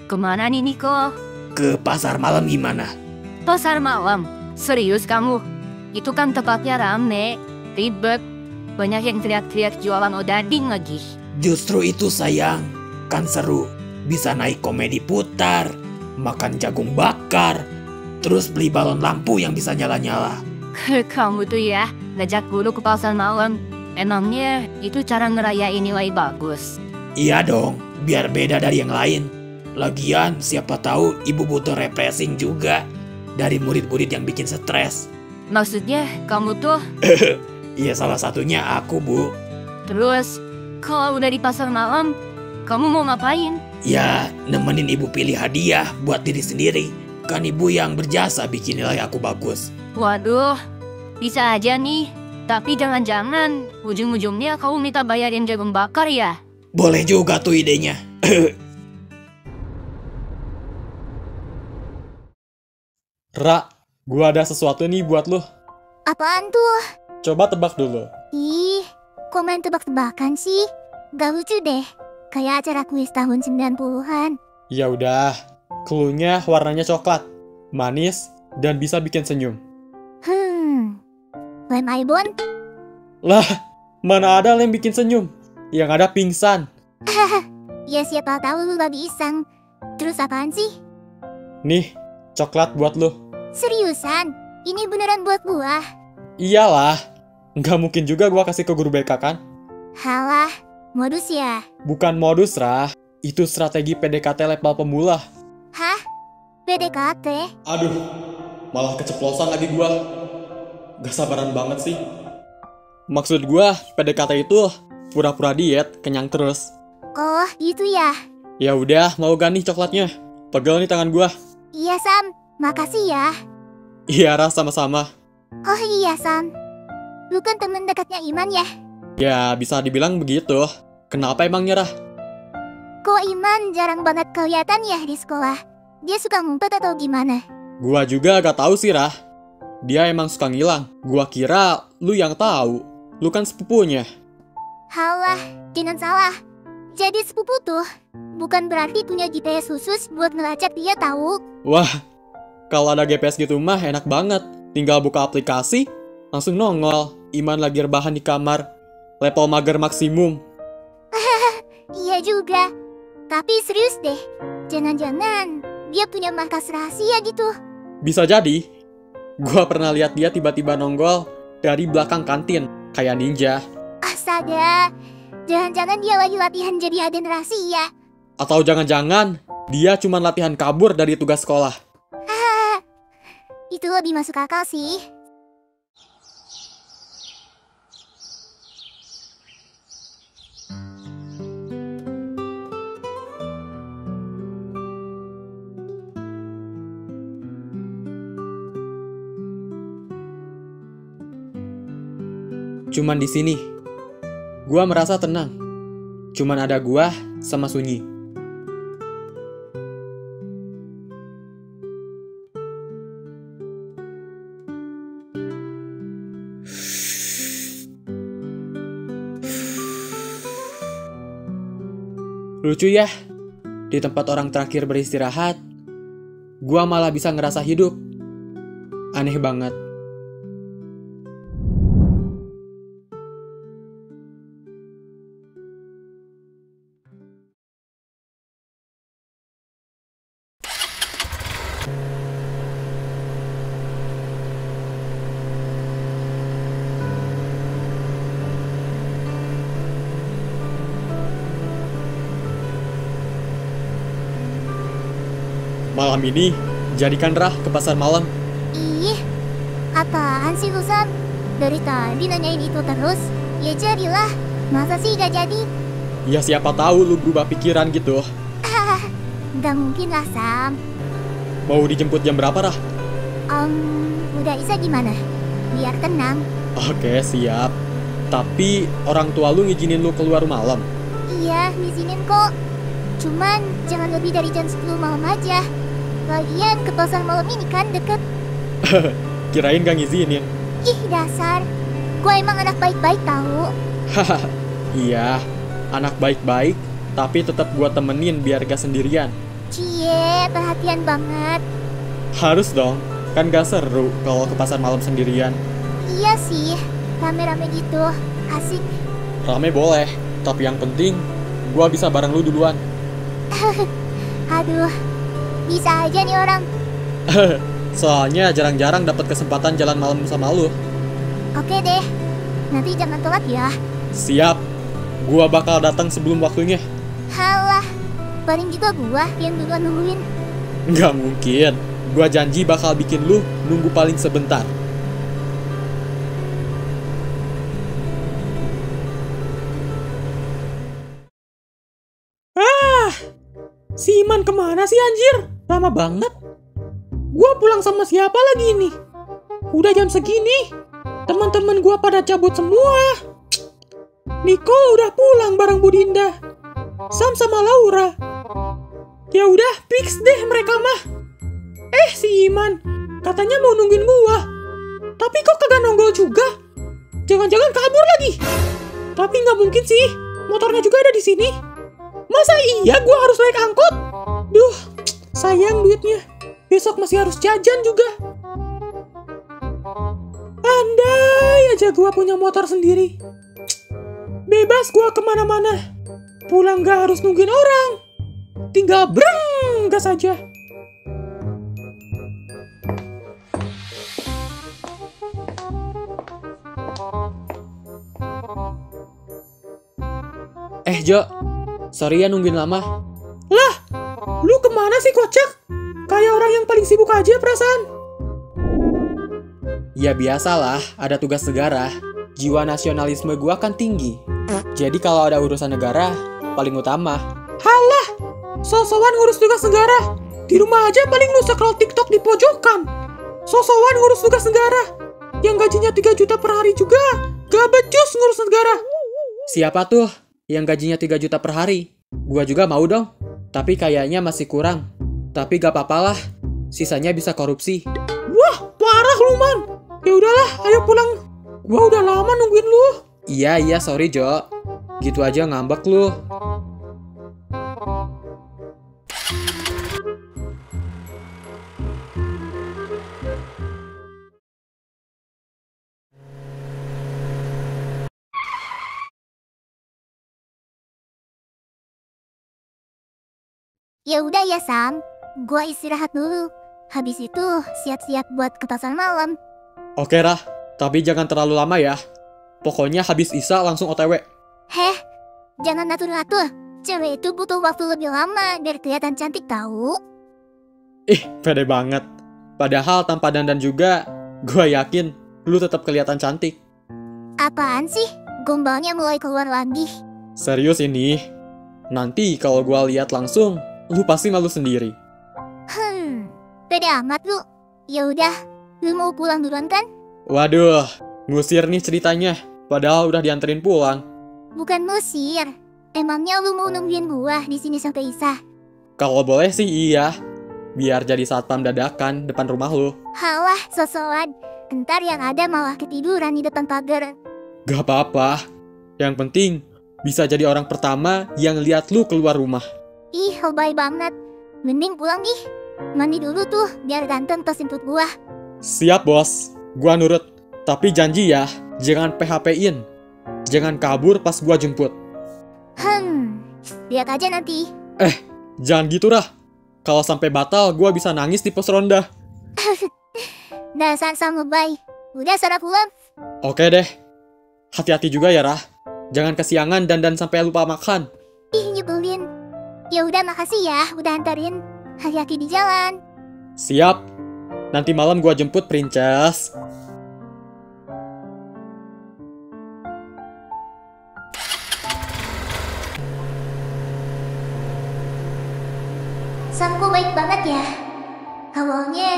Kemana nih Nicole? Ke pasar malam gimana? Pasar malam? Serius kamu? Itu kan tempatnya rame, ribet. Banyak yang teriak-teriak jualan odading lagi. Justru itu sayang, kan seru. Bisa naik komedi putar, makan jagung bakar, terus beli balon lampu yang bisa nyala-nyala. Kamu tuh ya, ngajak guru ke pasar malam. Emangnya itu cara ngerayain nilai bagus? Iya dong, biar beda dari yang lain. Lagian siapa tahu Ibu butuh refreshing juga dari murid-murid yang bikin stres. Maksudnya kamu tuh? Iya salah satunya aku Bu. Terus, kalau udah di pasar malam, kamu mau ngapain? Ya, nemenin Ibu pilih hadiah buat diri sendiri. Kan Ibu yang berjasa bikin nilai aku bagus. Waduh, bisa aja nih. Tapi jangan-jangan ujung-ujungnya kamu minta bayarin jagung bakar ya? Boleh juga tuh idenya. Ra, gua ada sesuatu nih buat lu. Apaan tuh? Coba tebak dulu. Ih, kok main tebak-tebakan sih? Gak lucu deh. Kayak acara kuis tahun 90-an. Ya udah, cluenya warnanya coklat, manis, dan bisa bikin senyum. Lem Aibon? Lah, mana ada lem bikin senyum? Yang ada pingsan. Ya siapa tahu lu lagi iseng. Terus apaan sih? Nih, coklat buat lu. Seriusan? Ini beneran buat gua? Iyalah, nggak mungkin juga gua kasih ke guru BK kan? Halah, modus ya? Bukan modus, Rah. Itu strategi PDKT level pemula. Hah? PDKT? Aduh, malah keceplosan lagi gua. Gak sabaran banget sih. Maksud gua, PDKT itu pura-pura diet, kenyang terus. Oh, gitu ya? Ya udah, mau gak nih coklatnya? Pegel nih tangan gua. Iya, Sam. Makasih ya. Iya, Rah, sama-sama. Oh iya, Sam. Lu kan temen dekatnya Iman ya? Ya, bisa dibilang begitu. Kenapa emangnya, Rah? Kok Iman jarang banget kelihatan ya di sekolah? Dia suka ngumpet atau gimana? Gua juga gak tahu sih, Rah. Dia emang suka ngilang. Gua kira lu yang tahu. Lu kan sepupunya. Halah, jangan salah. Jadi sepupu tuh bukan berarti punya GPS khusus buat ngelacak dia tahu. Wah, kalau ada GPS gitu mah enak banget. Tinggal buka aplikasi, langsung nongol. Iman lagi rebahan di kamar. Level mager maksimum. Iya juga. Tapi serius deh. Jangan-jangan dia punya markas rahasia gitu. Bisa jadi. Gua pernah lihat dia tiba-tiba nongol dari belakang kantin, kayak ninja. Astaga, jangan-jangan dia lagi latihan jadi agen rahasia. Atau jangan-jangan dia cuma latihan kabur dari tugas sekolah. Itu lebih masuk akal sih. Cuman di sini, gua merasa tenang. Cuman ada gua sama sunyi. Lucu ya, di tempat orang terakhir beristirahat, gua malah bisa ngerasa hidup. Aneh banget. Malam ini, jadikan Rah ke pasar malam. Ih, apaan sih lu, Sam? Dari tadi nanyain itu terus. Ya jadilah, masa sih gak jadi? Ya siapa tahu lu berubah pikiran gitu. Gak mungkin lah, Sam. Mau dijemput jam berapa, Rah? Udah Isa gimana? Biar tenang. Oke, siap. Tapi orang tua lu ngizinin lu keluar malam. Iya, ngizinin kok. Cuman jangan lebih dari jam 10 malam aja. Lagian ke pasar malam ini kan deket. Kirain gak ngizinin. Ih, dasar. Gue emang anak baik-baik tahu. Iya, anak baik-baik, tapi tetap gua temenin biar gak sendirian. Cie, perhatian banget. Harus dong, kan gak seru kalau ke pasar malam sendirian. Iya sih, rame-rame gitu. Asik. Rame boleh, tapi yang penting gua bisa bareng lu duluan. Aduh, bisa aja nih orang. Soalnya jarang-jarang dapat kesempatan jalan malam sama lu. Oke deh, nanti jangan telat ya. Siap, gua bakal datang sebelum waktunya. Halah, paling juga gua yang duluan nungguin. Nggak mungkin, gua janji bakal bikin lu nunggu paling sebentar. Si Iman kemana sih anjir? Lama banget. Gua pulang sama siapa lagi ini? Udah jam segini. Teman-teman gua pada cabut semua. Nicole udah pulang bareng Bu Dinda. Sam sama Laura. Ya udah, fix deh mereka mah. Si Iman katanya mau nungguin gua. Tapi kok kagak nongol juga? Jangan-jangan kabur lagi. Tapi nggak mungkin sih. Motornya juga ada di sini. Masa iya gua harus naik angkot? Duh, sayang duitnya. Besok masih harus jajan juga. Andai aja gua punya motor sendiri. Bebas gua kemana-mana. Pulang gak harus nungguin orang. Tinggal breng gas aja. Jo, sorry ya nungguin lama. Lah, lu kemana sih kocak? Kayak orang yang paling sibuk aja perasaan. Ya biasalah, ada tugas negara. Jiwa nasionalisme gua kan tinggi. Jadi kalau ada urusan negara, paling utama. Halah, sosokan ngurus tugas negara. Di rumah aja paling lu scroll TikTok di pojokan. Sosokan ngurus tugas negara. Yang gajinya 3 juta per hari juga gak becus ngurus negara. Siapa tuh yang gajinya 3 juta per hari? Gua juga mau dong. Tapi kayaknya masih kurang. Tapi gak apa-apalah, sisanya bisa korupsi. Wah, parah lu man. Ya udahlah, ayo pulang. Gua udah lama nungguin lu. Iya, sorry Jo. Gitu aja ngambek lu. Ya udah ya Sam, gua istirahat dulu. Habis itu siap-siap buat ke pasar malam. Oke Rah, tapi jangan terlalu lama ya. Pokoknya habis Isa langsung OTW. Heh, jangan atur-atur. Cewek itu butuh waktu lebih lama biar kelihatan cantik tahu. Pede banget. Padahal tanpa dandan juga, gua yakin lu tetap kelihatan cantik. Apaan sih? Gombalnya mulai keluar lagi. Serius ini. Nanti kalau gua lihat langsung, lu pasti malu sendiri. Pede amat lu. Ya udah, lu mau pulang duluan kan? Waduh, ngusir nih ceritanya. Padahal udah dianterin pulang. Bukan ngusir. Emangnya lu mau nungguin gua di sini sampai Isa? Kalau boleh sih iya. Biar jadi satpam dadakan depan rumah lu. Halah, sosokan. Entar yang ada malah ketiduran di depan pagar. Gak apa-apa. Yang penting, bisa jadi orang pertama yang lihat lu keluar rumah. Ih, lebay banget. Mending pulang ih. Mandi dulu tuh, biar ganteng terus jemput gua. Siap bos, gua nurut. Tapi janji ya, jangan PHP-in. Jangan kabur pas gua jemput. Lihat aja nanti. Jangan gitu Rah. Kalau sampai batal, gua bisa nangis di pos ronda. Dasar sang lebay. Udah sana pulang. Oke deh. Hati-hati juga ya Rah. Jangan kesiangan dan sampai lupa makan. Ih, nyebelin. Ya udah, makasih ya udah antarin. Hati-hati di jalan. Siap. Nanti malam gua jemput, Princess. Samku baik banget ya. Awalnya,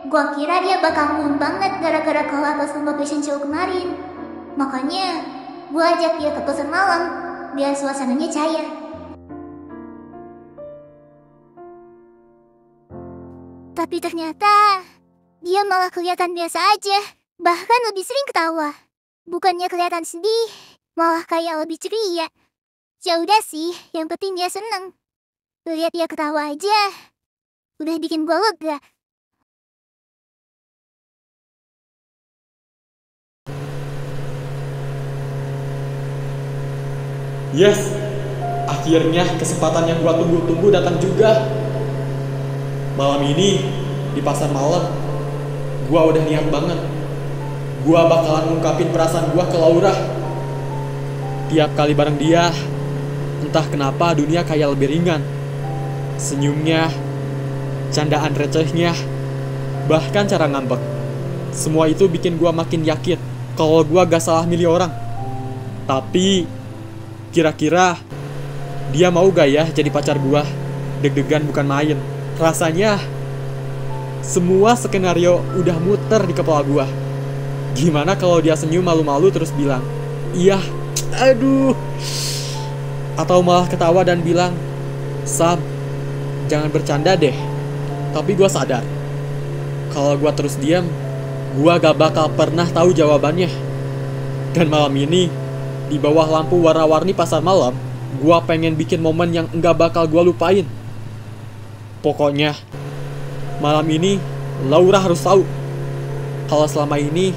gua kira dia bakal ngomong banget gara-gara kolab lomba fashion show kemarin. Makanya, gua ajak dia ke kosan malam, biar suasananya cair. Tapi ternyata, dia malah kelihatan biasa aja. Bahkan lebih sering ketawa. Bukannya kelihatan sedih, malah kayak lebih ceria. Ya udah sih, yang penting dia seneng. Lihat dia ketawa aja, udah bikin gue lega. Yes, akhirnya kesempatan yang gua tunggu-tunggu datang juga. Malam ini, di pasar malam, gua udah niat banget. Gua bakalan ngungkapin perasaan gua ke Laura. Tiap kali bareng dia, entah kenapa dunia kayak lebih ringan. Senyumnya, candaan recehnya, bahkan cara ngambek. Semua itu bikin gua makin yakin kalau gua gak salah milih orang. Tapi, kira-kira dia mau gak ya jadi pacar gua? Deg-degan bukan main. Rasanya semua skenario udah muter di kepala gua. Gimana kalau dia senyum malu-malu terus bilang, "Iya, aduh." Atau malah ketawa dan bilang, "Sam, jangan bercanda deh." Tapi gua sadar, kalau gua terus diam, gua gak bakal pernah tahu jawabannya. Dan malam ini, di bawah lampu warna-warni pasar malam, gua pengen bikin momen yang enggak bakal gua lupain. Pokoknya, malam ini Laura harus tahu kalau selama ini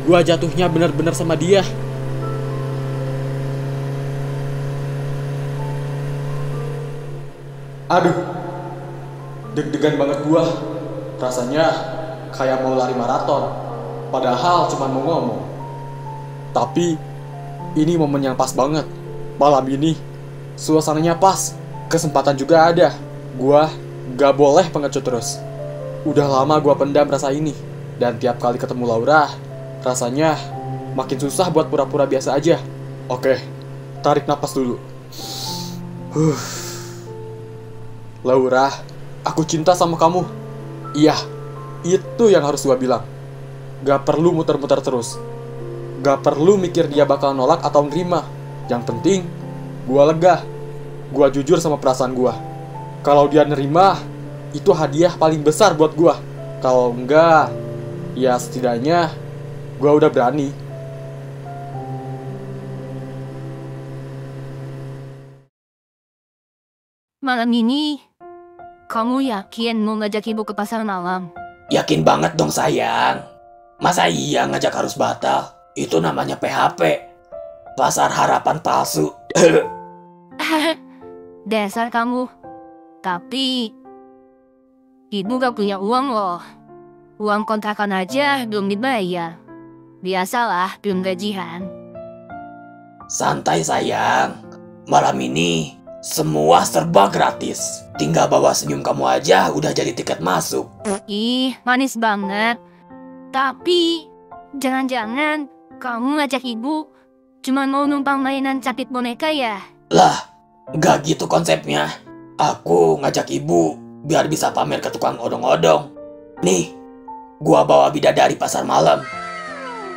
gua jatuhnya benar-benar sama dia. Aduh, deg-degan banget gua. Rasanya kayak mau lari maraton, padahal cuma mau ngomong. Tapi ini momen yang pas banget. Malam ini suasananya pas, kesempatan juga ada. Gua gak boleh pengecut terus. Udah lama gua pendam rasa ini. Dan tiap kali ketemu Laura, rasanya makin susah buat pura-pura biasa aja. Oke, tarik napas dulu. Laura, aku cinta sama kamu. Iya, itu yang harus gua bilang. Gak perlu muter-muter terus. Gak perlu mikir dia bakal nolak atau nerima. Yang penting, gua lega. Gua jujur sama perasaan gua. Kalau dia nerima, itu hadiah paling besar buat gua. Kalau enggak, ya setidaknya gua udah berani. Malam ini, kamu yakin mau ngajak ibu ke pasar malam? Yakin banget dong sayang. Masa iya ngajak harus batal? Itu namanya PHP. Pasar harapan palsu. Dasar kamu. Tapi, ibu gak punya uang loh. Uang kontrakan aja belum dibayar. Biasalah, belum gajian. Santai sayang. Malam ini semua serba gratis. Tinggal bawa senyum kamu aja udah jadi tiket masuk. Ih, manis banget. Tapi, jangan-jangan kamu ngajak ibu cuma mau numpang mainan capit boneka ya? Lah, gak gitu konsepnya. Aku ngajak ibu biar bisa pamer ke tukang odong-odong. Nih, gua bawa bidadari pasar malam.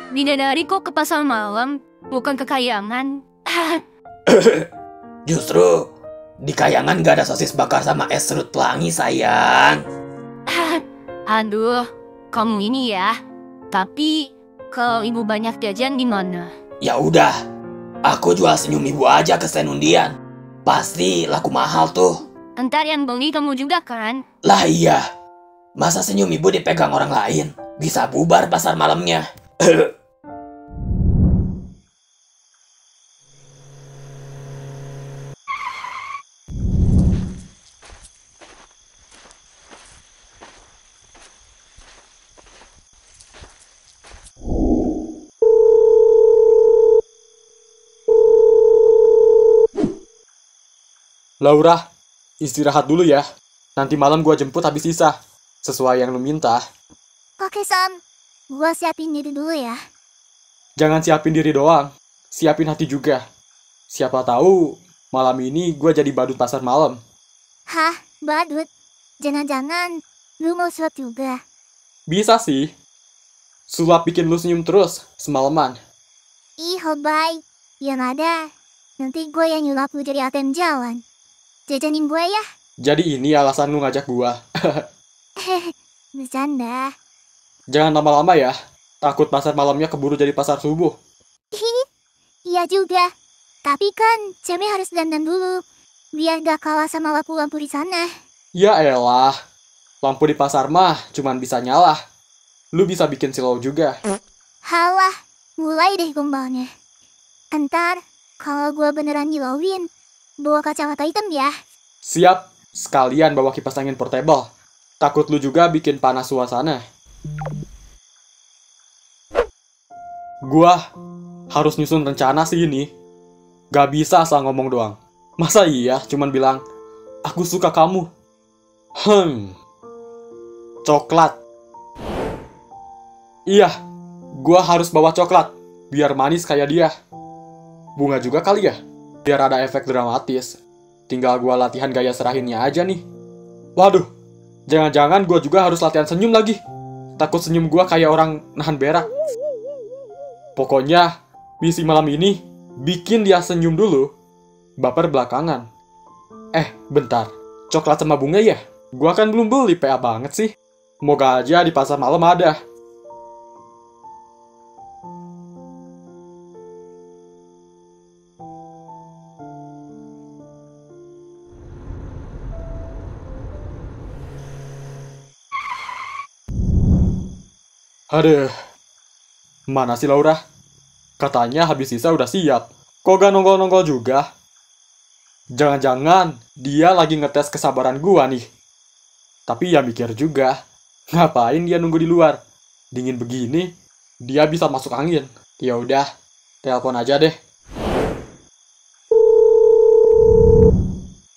Bidadari kok ke pasar malam, bukan ke Kayangan? Justru, di Kayangan gak ada sosis bakar sama es serut pelangi sayang. Aduh, kamu ini ya. Tapi, kalau ibu banyak jajan gimana? Ya udah, Aku jual senyum ibu aja ke stand undian. Pasti laku mahal tuh. Ntar yang beli kamu juga kan? Lah iya. Masa senyum ibu dipegang orang lain? Bisa bubar pasar malamnya. Laura, istirahat dulu ya. Nanti malam gua jemput habis sisa. Sesuai yang lu minta. Oke, Sam. Gua siapin diri dulu ya. Jangan siapin diri doang. Siapin hati juga. Siapa tahu malam ini gua jadi badut pasar malam. Hah, badut? Jangan-jangan lu mau sulap juga? Bisa sih. Sulap bikin lu senyum terus semalaman. Ih, hobay. Yang ada, nanti gue yang nyulap lu jadi ATM jalan. Jajanin gue ya. Jadi ini alasan lu ngajak gua. Bercanda. Jangan lama-lama ya. Takut pasar malamnya keburu jadi pasar subuh. Iya juga. Tapi kan cewek harus dandan dulu. Biar gak kalah sama lampu-lampu di sana. Ya elah. Lampu di pasar mah cuman bisa nyala. Lu bisa bikin silau juga. Halah, mulai deh gombalnya. Entar, kalau gue beneran nyilauin, bawa kacamata hitam ya. Siap. Sekalian bawa kipas angin portable. Takut lu juga bikin panas suasana. Gua harus nyusun rencana sih ini. Gak bisa asal ngomong doang. Masa iya cuman bilang, aku suka kamu. Coklat. Iya, gua harus bawa coklat. Biar manis kayak dia. Bunga juga kali ya. Biar ada efek dramatis. Tinggal gua latihan gaya serahinnya aja nih. Waduh, jangan-jangan gua juga harus latihan senyum lagi. Takut senyum gua kayak orang nahan berak. Pokoknya, misi malam ini, bikin dia senyum dulu. Baper belakangan. Bentar. Coklat sama bunga ya? Gua kan belum beli, PA banget sih. Moga aja di pasar malam ada. Aduh, mana sih Laura? Katanya habis sisa udah siap. Kok gak nongol-nongol juga? Jangan-jangan dia lagi ngetes kesabaran gua nih. Tapi ya mikir juga, ngapain dia nunggu di luar? Dingin begini, dia bisa masuk angin. Ya udah, telepon aja deh.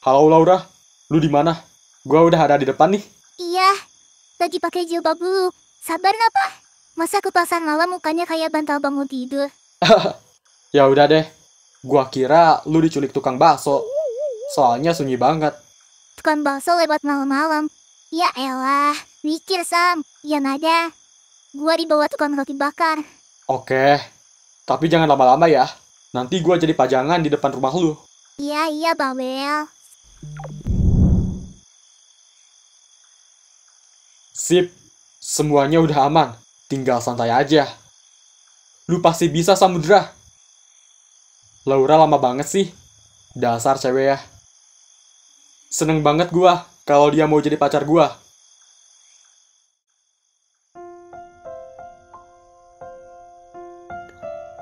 Halo Laura, lu di mana? Gua udah ada di depan nih. Iya, lagi pakai jilbab dulu. Sabar apa? Masa ke pasar malam mukanya kayak bantal bangun tidur? Ya udah deh. Gua kira lu diculik tukang bakso. Soalnya sunyi banget. Tukang bakso lewat malam-malam. Ya elah, mikir Sam. Ya nada. Gua dibawa tukang roti bakar. Oke. Tapi jangan lama-lama ya. Nanti gua jadi pajangan di depan rumah lu. Iya, Babel. Sip. Semuanya udah aman. Tinggal santai aja. Lu pasti bisa, Samudra. Laura lama banget sih. Dasar cewek ya. Seneng banget gua kalau dia mau jadi pacar gua.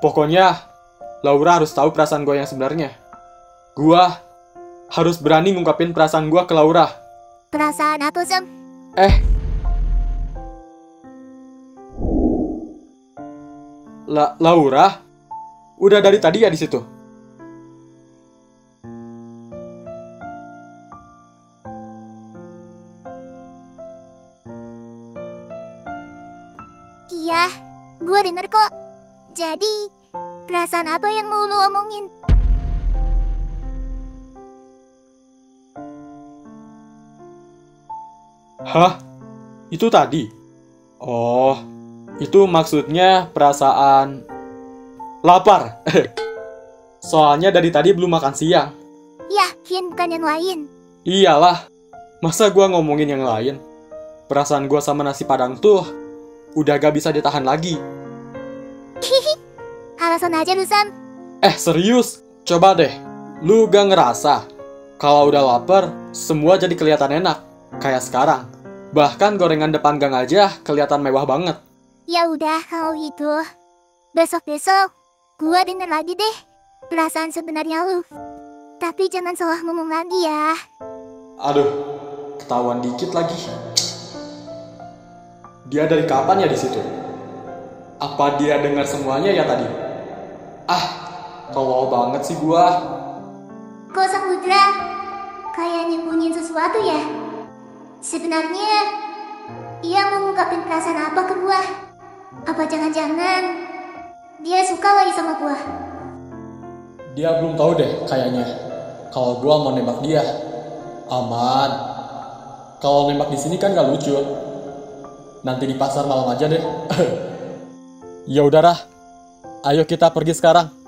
Pokoknya, Laura harus tahu perasaan gua yang sebenarnya. Gua harus berani ngungkapin perasaan gua ke Laura. Perasaan apa, Sam? Laura? Udah dari tadi ya di situ? Iya, gue denger kok. Jadi, perasaan apa yang mau lu omongin? Hah? Itu tadi? Oh, itu maksudnya perasaan lapar. Soalnya dari tadi belum makan siang. Yakin bukan yang lain? Iyalah, masa gua ngomongin yang lain? Perasaan gua sama nasi padang tuh udah gak bisa ditahan lagi. Alasan aja lu, Sam. Serius? Coba deh. Lu gak ngerasa kalau udah lapar, semua jadi kelihatan enak. Kayak sekarang. Bahkan gorengan depan gang aja kelihatan mewah banget. Ya udah kalau gitu. Besok-besok gua denger lagi deh perasaan sebenarnya lu. Tapi jangan salah ngomong lagi ya. Aduh, ketahuan dikit lagi. Dia dari kapan ya di situ? Apa dia dengar semuanya ya tadi? Tolol banget sih gua. Kok Samudra kayak nyembunyiin sesuatu ya? Sebenarnya ia mengungkapin perasaan apa ke gua? Apa jangan-jangan dia suka lagi sama gua? Dia belum tahu deh kayaknya kalau gua mau nembak dia. Aman. Kalau nembak di sini kan gak lucu. Nanti di pasar malam aja deh. Ya udahlah. Ayo kita pergi sekarang.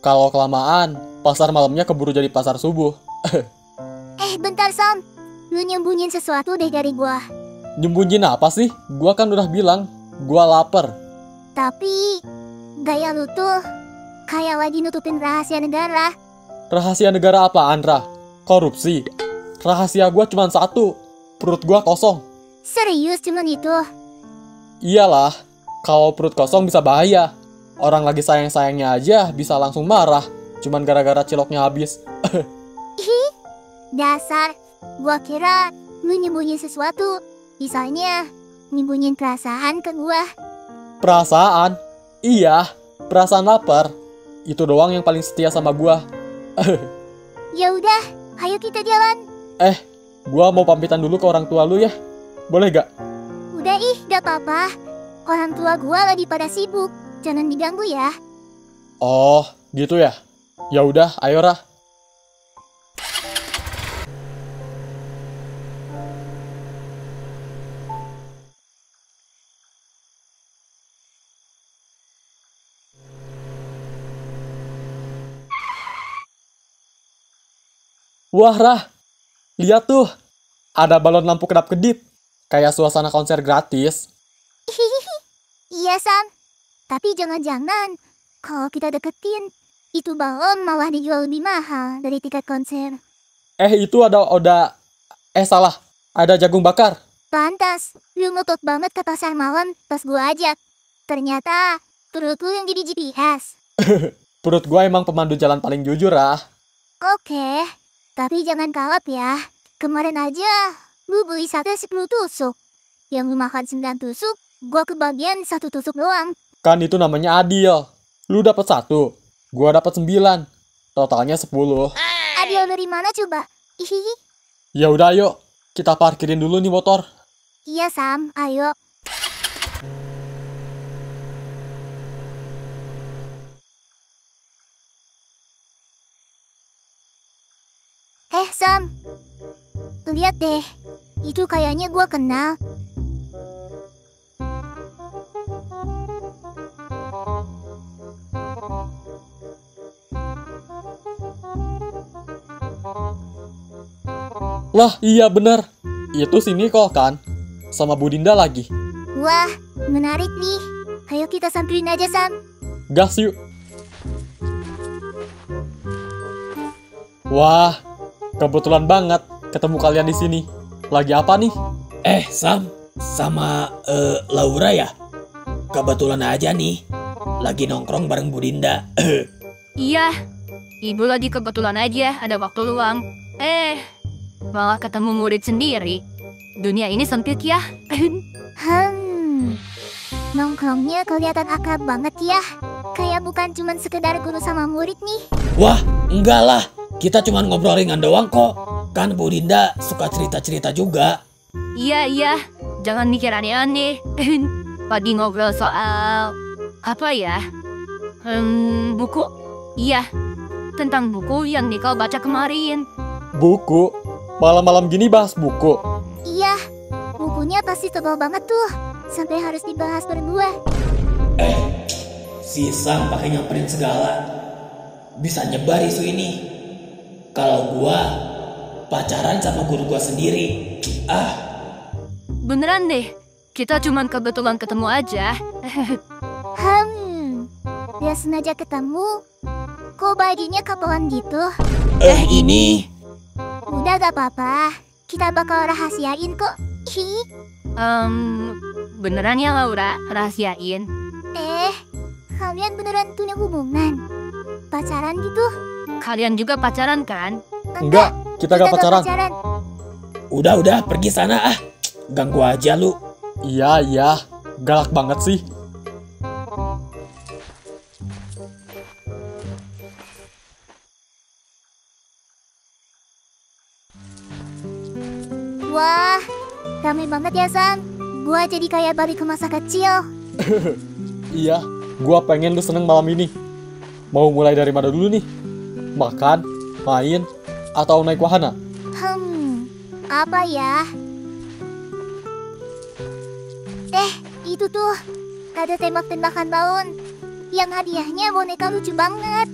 Kalau kelamaan, pasar malamnya keburu jadi pasar subuh. Bentar Sam. Lu nyembunyiin sesuatu deh dari gua. Nyembunyiin apa sih? Gua kan udah bilang, gua lapar. Tapi gaya lu tuh kayak lagi nutupin rahasia negara. Rahasia negara apa, Andra? Korupsi. Rahasia gua cuma satu. Perut gua kosong. Serius cuman itu? Iyalah, kalau perut kosong bisa bahaya. Orang lagi sayang-sayangnya aja bisa langsung marah. Cuman gara-gara ciloknya habis. Dasar, gua kira lu nyembunyiin sesuatu. Misalnya, nyembunyiin perasaan ke gua. Perasaan? Iya, perasaan lapar. Itu doang yang paling setia sama gua. Ya udah, ayo kita jalan. Gua mau pamitan dulu ke orang tua lu ya. Boleh gak? Udah gak apa-apa. Orang tua gua lagi pada sibuk. Jangan diganggu ya. Oh, gitu ya. Ya udah, ayo Rah. Wah, Rah. Lihat tuh. Ada balon lampu kedap-kedip. Kayak suasana konser gratis. Iya, Sam. Tapi jangan-jangan kalau kita deketin, itu balon malah dijual lebih mahal dari tiket konser. Itu salah. Ada jagung bakar. Pantas, lu ngotot banget ke pasar malam pas gua ajak. Ternyata perut lu yang jadi GPS. Perut gua emang pemandu jalan paling jujur, Rah. Oke, tapi jangan kalap ya. Kemarin aja, lu beli sate 10 tusuk. Yang lu makan 9 tusuk, gua kebagian 1 tusuk doang. Kan itu namanya adil. Lu dapat 1, gua dapat 9. Totalnya 10. Adil dari mana coba? Hihihi. Ya udah ayo, kita parkirin dulu nih motor. Iya Sam, ayo. Sam, lihat deh. Itu kayaknya gua kenal. Lah, iya bener. Itu si Nicole kan? Sama Bu Dinda lagi. Wah, menarik nih. Ayo kita samperin aja, Sam. Gas yuk. Wah, kebetulan banget ketemu kalian di sini. Lagi apa nih? Sam, sama Laura ya? Kebetulan aja nih, lagi nongkrong bareng Bu Dinda. Iya, ibu lagi kebetulan aja ada waktu luang. Malah ketemu murid sendiri. Dunia ini sempit ya. Nongkrongnya kelihatan akrab banget ya. Kayak bukan cuman sekedar guru sama murid nih. Wah, enggak lah. Kita cuman ngobrol ringan doang kok. Kan Bu Dinda suka cerita-cerita juga. Iya, jangan mikir aneh-aneh. Lagi ngobrol soal apa ya? Buku. Iya, tentang buku yang Nicole baca kemarin. Buku? Malam-malam gini bahas buku? Iya, bukunya pasti tebal banget tuh. Sampai harus dibahas berdua. Si Sam pakai nyamperin segala. Bisa nyebar isu ini. Kalau gua pacaran sama guru gua sendiri. Beneran deh, kita cuman kebetulan ketemu aja. Dia sengaja ketemu. Kok bajunya kapelan gitu? Ini. Udah gak apa-apa. Kita bakal rahasiain kok. Hi. Beneran ya Laura, rahasiain? Kalian beneran punya hubungan? Pacaran gitu? Kalian juga pacaran kan? Enggak, kita gak pacaran. Udah, pergi sana ah. Ganggu aja lu. Iya, galak banget sih. Wah, rame banget ya Sam. Gua jadi kayak balik ke masa kecil. Iya, gua pengen lu seneng malam ini. Mau mulai dari mana dulu nih? Makan, main, atau naik wahana? Apa ya? Itu tuh. Ada tembak-tembakan balon. Yang hadiahnya boneka lucu banget.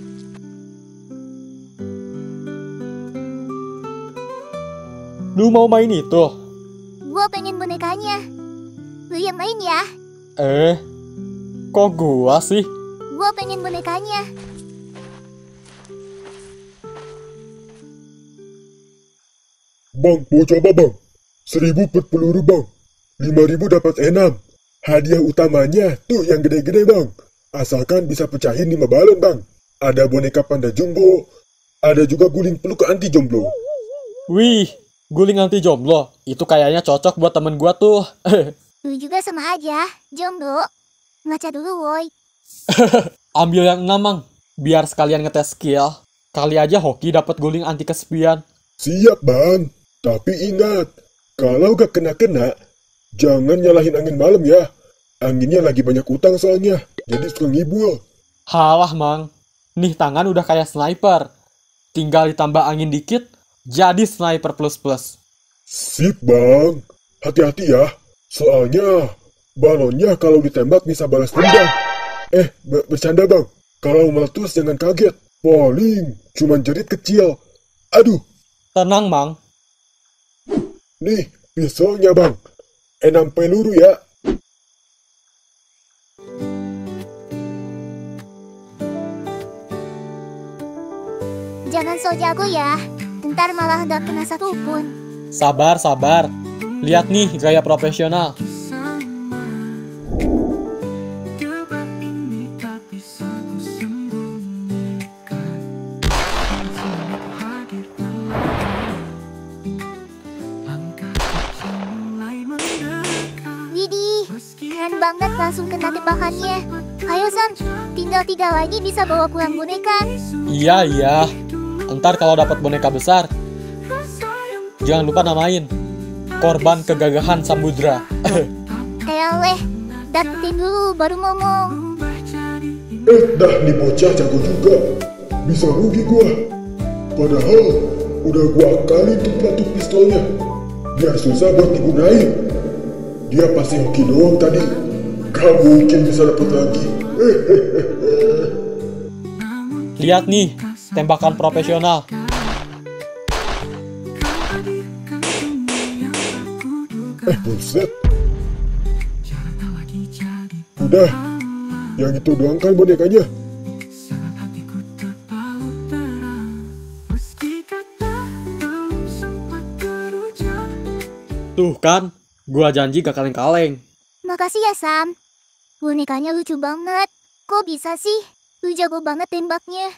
Lu mau main itu? Gua pengen bonekanya. Lu yang main ya? Kok gua sih? Gua pengen bonekanya. Bang, mau coba bang? 1000 per peluru bang. 5000 dapat 6. Hadiah utamanya tuh yang gede-gede bang. Asalkan bisa pecahin 5 balon bang. Ada boneka panda jumbo. Ada juga guling peluk anti jomblo. Wih, guling anti jomblo. Itu kayaknya cocok buat temen gua tuh. Lu juga sama aja, jomblo. Ngaca dulu woi. Ambil yang 6 mang. Biar sekalian ngetes skill. Kali aja hoki dapat guling anti kesepian. Siap bang. Tapi ingat, kalau gak kena-kena, jangan nyalahin angin malam ya. Anginnya lagi banyak utang soalnya, jadi suka ngibul. Halah mang, nih tangan udah kayak sniper. Tinggal ditambah angin dikit, jadi sniper plus-plus. Sip bang, hati-hati ya. Soalnya, balonnya kalau ditembak bisa balas dendam. Bercanda bang, kalau meletus jangan kaget. Paling cuman jerit kecil. Aduh. Tenang mang. Nih, pisaunya bang. 6 peluru ya. Jangan so jago ya. Ntar malah gak kena satu pun. Sabar. Lihat nih gaya profesional. Keren banget langsung kena tembakannya. Ayo Sam, tinggal 3 lagi bisa bawa pulang boneka. Iya. Ntar kalau dapat boneka besar, jangan lupa namain korban kegagahan Samudra. Eleh, dapetin dulu baru ngomong. Dah nih bocah jago juga. Bisa rugi gua. Padahal udah gua akalin tuh pelatuk pistolnya. Biar susah buat digunain. Dia pasti hoki doang tadi. Gak mungkin bisa dapet lagi. Lihat nih, tembakan profesional. Buset. Udah, yang itu doang kan bonekanya. Tuh kan, gua janji gak kaleng-kaleng. Makasih ya Sam. Bonekanya lucu banget. Kok bisa sih? Lu jago banget tembaknya.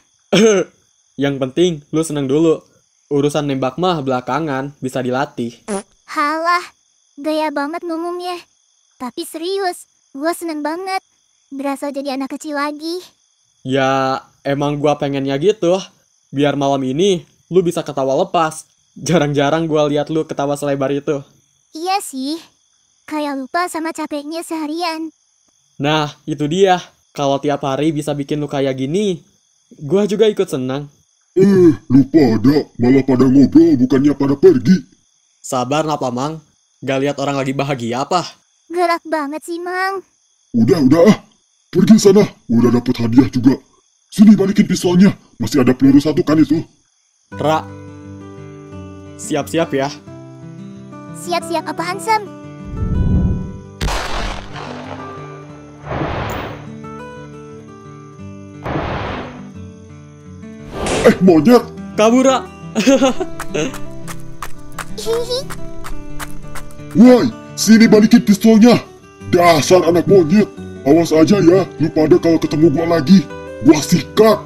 Yang penting lu seneng dulu. Urusan nembak mah belakangan, bisa dilatih. Halah, gaya banget ngomongnya. Tapi serius, gua seneng banget. Berasa jadi anak kecil lagi. Ya, emang gua pengennya gitu. Biar malam ini lu bisa ketawa lepas. Jarang-jarang gua lihat lu ketawa selebar itu. Iya sih. Kayak lupa sama capeknya seharian. Nah, itu dia. Kalau tiap hari bisa bikin lu kayak gini, gua juga ikut senang. Lu pada malah pada ngobrol bukannya pada pergi. Sabar napa mang? Gak lihat orang lagi bahagia apa? Gerak banget sih Mang. Udah ah. Pergi sana, udah dapet hadiah juga. Sini balikin pistolnya, masih ada peluru 1 kan itu. Ra, siap-siap ya. Siap-siap apaan Sam? Monyet! Kabur, Ra. Hihi. Woi, sini balikin pistolnya. Dasar anak monyet. Awas aja ya, lu pada kalau ketemu gua lagi. Gua sikat.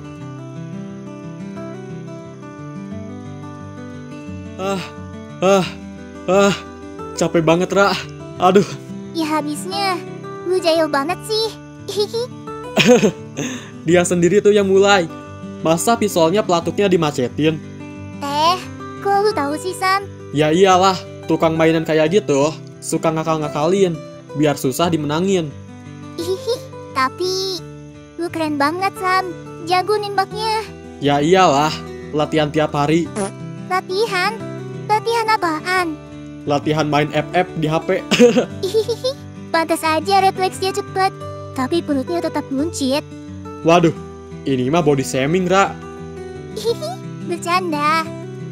Capek banget, Ra. Aduh, Ya habisnya, lu jahil banget sih. Hihi. dia sendiri tuh yang mulai. Masa pistolnya pelatuknya dimacetin? Kok lu tahu sih, Sam? Ya iyalah, tukang mainan kayak gitu suka ngakal-ngakalin, biar susah dimenangin. Hihi. Tapi, lu keren banget, Sam. Jago nembaknya. Ya iyalah, latihan tiap hari. Latihan? Latihan apaan? Latihan main FF di HP. Hihihi. Pantas aja refleksnya cepet. Tapi perutnya tetap buncit. Waduh, ini mah body shaming, Ra. Hihi. Bercanda.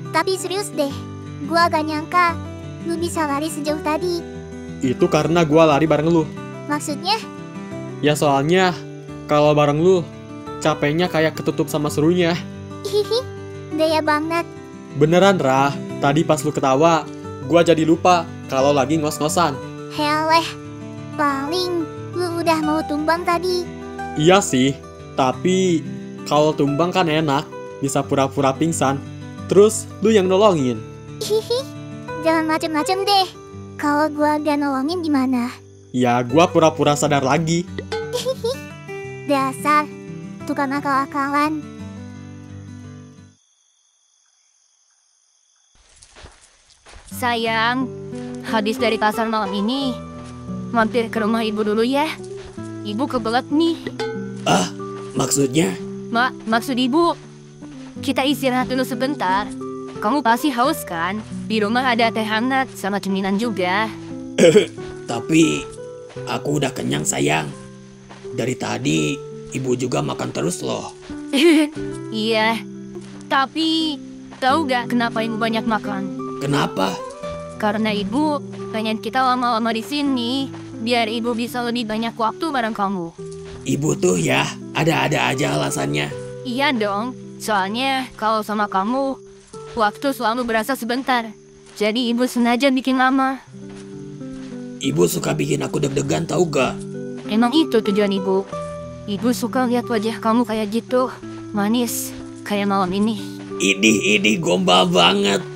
Tapi serius deh. Gua agak nyangka lu bisa lari sejauh tadi. Itu karena gua lari bareng lu. Maksudnya? Ya soalnya, kalau bareng lu, capeknya kayak ketutup sama serunya. Hihi. Gaya banget. Beneran, Ra. Tadi pas lu ketawa, gua jadi lupa kalau lagi ngos-ngosan. Heleh. Paling lu udah mau tumbang tadi. Iya sih, tapi kalau tumbang kan enak, bisa pura-pura pingsan. Terus lu yang nolongin. Hihi. Jangan macem-macem deh. Kalau gua gak nolongin gimana? Ya gua pura-pura sadar lagi. Hihi. Dasar. Tukang akal-akalan. Sayang, habis dari pasar malam ini, mampir ke rumah ibu dulu ya. Ibu kebelet nih. Maksudnya? Maksud ibu, kita istirahat dulu sebentar. Kamu pasti haus kan? Di rumah ada teh hangat sama cemilan juga. Tapi aku udah kenyang sayang. Dari tadi ibu juga makan terus loh. Iya, tapi tahu gak kenapa ibu banyak makan? Kenapa? Karena ibu pengen kita lama-lama di sini, biar ibu bisa lebih banyak waktu bareng kamu. Ibu tuh ya, ada-ada aja alasannya. Iya dong, soalnya kalau sama kamu, waktu selalu berasa sebentar. Jadi ibu sengaja bikin lama. Ibu suka bikin aku deg-degan tahu gak? Emang itu tujuan ibu. Ibu suka lihat wajah kamu kayak gitu, manis, kayak malam ini. Ini gombal banget.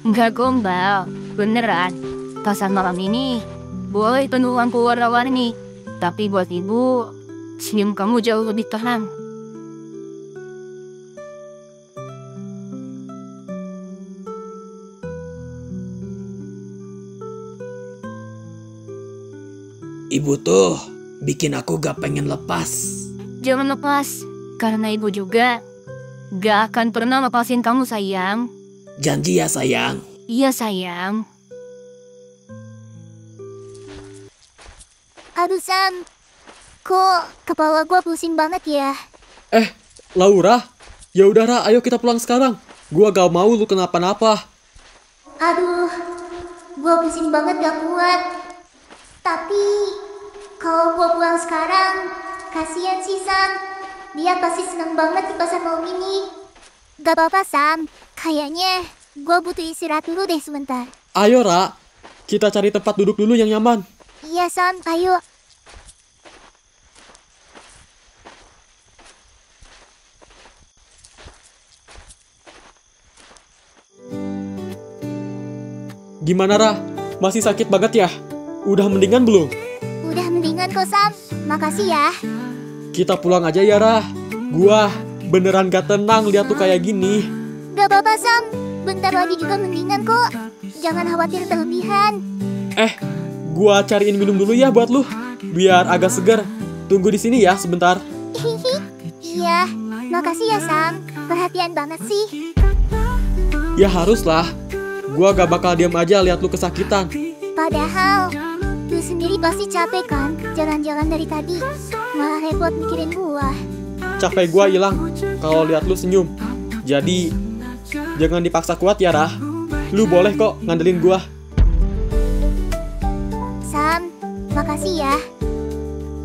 Nggak gombal, beneran. Pasar malam ini boleh penuh lampu warna-warni, tapi buat ibu, senyum kamu jauh lebih tenang. Ibu tuh bikin aku gak pengen lepas. Jangan lepas, karena ibu juga gak akan pernah lepasin kamu sayang. Janji ya sayang. Iya sayang. Aduh Sam. Kok kepala gua pusing banget ya? Laura, ya udah Ra, ayo kita pulang sekarang. Gua gak mau lu kenapa-napa. Aduh. Gua pusing banget gak kuat. Tapi kalau gua pulang sekarang, kasihan sih Sam. Dia pasti seneng banget di pasar malam ini. Gak apa-apa Sam. Kayaknya gue butuh istirahat dulu deh sebentar. Ayo Ra, kita cari tempat duduk dulu yang nyaman. Iya Sam, ayo. Gimana Ra, masih sakit banget ya? Udah mendingan belum? Udah mendingan kok Sam, makasih ya. Kita pulang aja ya Ra. Gua beneran gak tenang lihat tuh kayak gini. Gak apa-apa Sam, bentar lagi juga mendingan kok. Jangan khawatir berlebihan. Gua cariin minum dulu ya buat lu, biar agak segar. Tunggu di sini ya sebentar. Hihi. Iya, makasih ya Sam. Perhatian banget sih. Ya haruslah. Gua gak bakal diam aja lihat lu kesakitan. Padahal lu sendiri pasti capek kan jalan-jalan dari tadi. Malah repot mikirin gua. Capek gua hilang kalau lihat lu senyum. Jadi jangan dipaksa kuat ya Ra. Lu boleh kok ngandelin gua. Sam, makasih ya.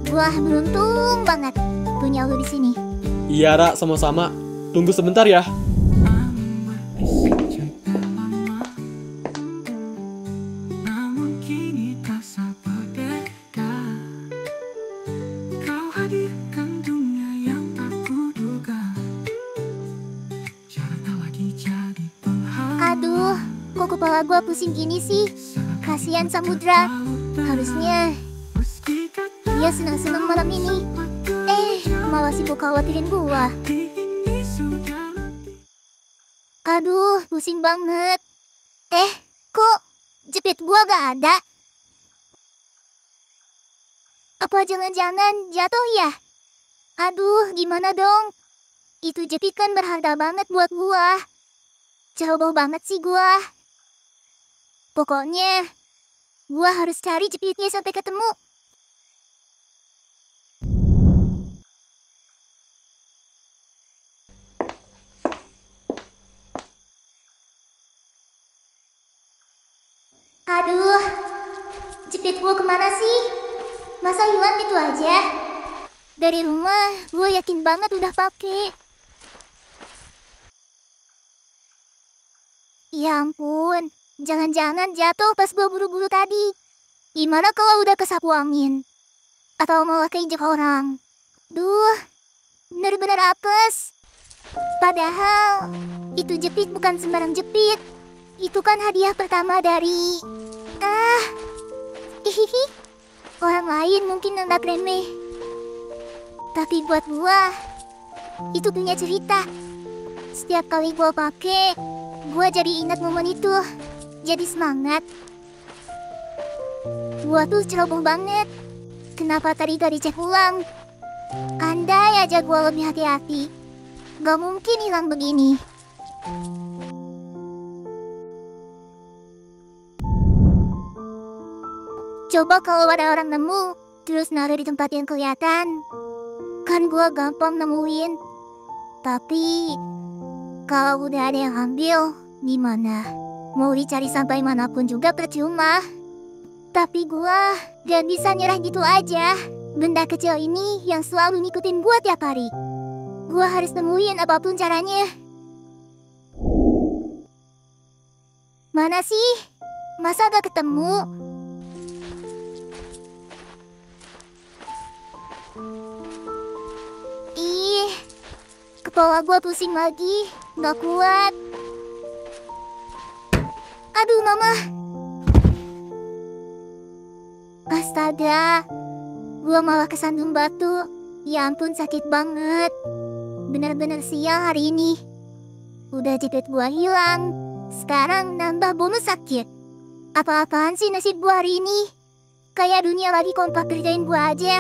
Gua beruntung banget punya lu di sini. Iya Ra, sama-sama. Tunggu sebentar ya. Aduh, kok kepala gua pusing gini sih? Kasihan Samudra. Harusnya dia senang-senang malam ini. Malah sibuk khawatirin gua. Aduh, pusing banget. Kok jepit gua gak ada? Apa jangan-jangan jatuh ya? Aduh, gimana dong? Itu jepit kan berharga banget buat gua. Ceroboh banget sih gua. Pokoknya, gua harus cari jepitnya sampai ketemu. Aduh, jepit gua kemana sih? Masa hilang gitu aja? Dari rumah, gua yakin banget udah pakai. Ya ampun, jangan-jangan jatuh pas gua buru-buru tadi. Gimana kalau udah kesapu angin? Atau malah keinjek orang? Duh, bener-bener apes. Padahal, itu jepit bukan sembarang jepit. Itu kan hadiah pertama dari... hihihi. Orang lain mungkin anggap remeh. Tapi buat gua, itu punya cerita. Setiap kali gua pakai, gua jadi ingat momen itu. Jadi semangat. Gua tuh ceroboh banget. Kenapa tadi gak dicek ulang? Andai aja gua lebih hati-hati, gak mungkin hilang begini. Coba kalau ada orang nemu, terus naruh di tempat yang kelihatan, kan gua gampang nemuin. Tapi, kalau udah ada yang ambil, gimana? Mau dicari sampai manapun juga percuma. Tapi gua gak bisa nyerah gitu aja. Benda kecil ini yang selalu ngikutin gua tiap hari. Gua harus nemuin apapun caranya. Mana sih? Masa gak ketemu? Kepala gua pusing lagi, gak kuat. Aduh, Mama. Astaga, gua malah kesandung batu. Ya ampun, sakit banget. Bener-bener sial hari ini. Udah jepit gua hilang, sekarang nambah bonus sakit. Apa-apaan sih nasib gua hari ini? Kayak dunia lagi kompak kerjain gua aja.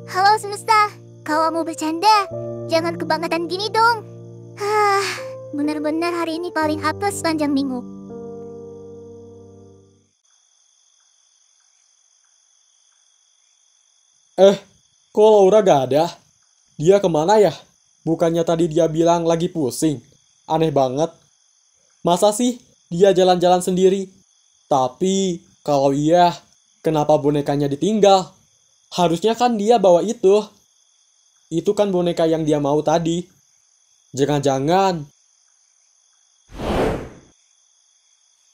Halo semesta, kalau mau bercanda, jangan kebangetan gini dong. Bener-bener hari ini paling apes sepanjang minggu. Kok Laura gak ada? Dia kemana ya? Bukannya tadi dia bilang lagi pusing. Aneh banget. Masa sih dia jalan-jalan sendiri? Tapi kalau iya, kenapa bonekanya ditinggal? Harusnya kan dia bawa itu. Itu kan boneka yang dia mau tadi. Jangan-jangan...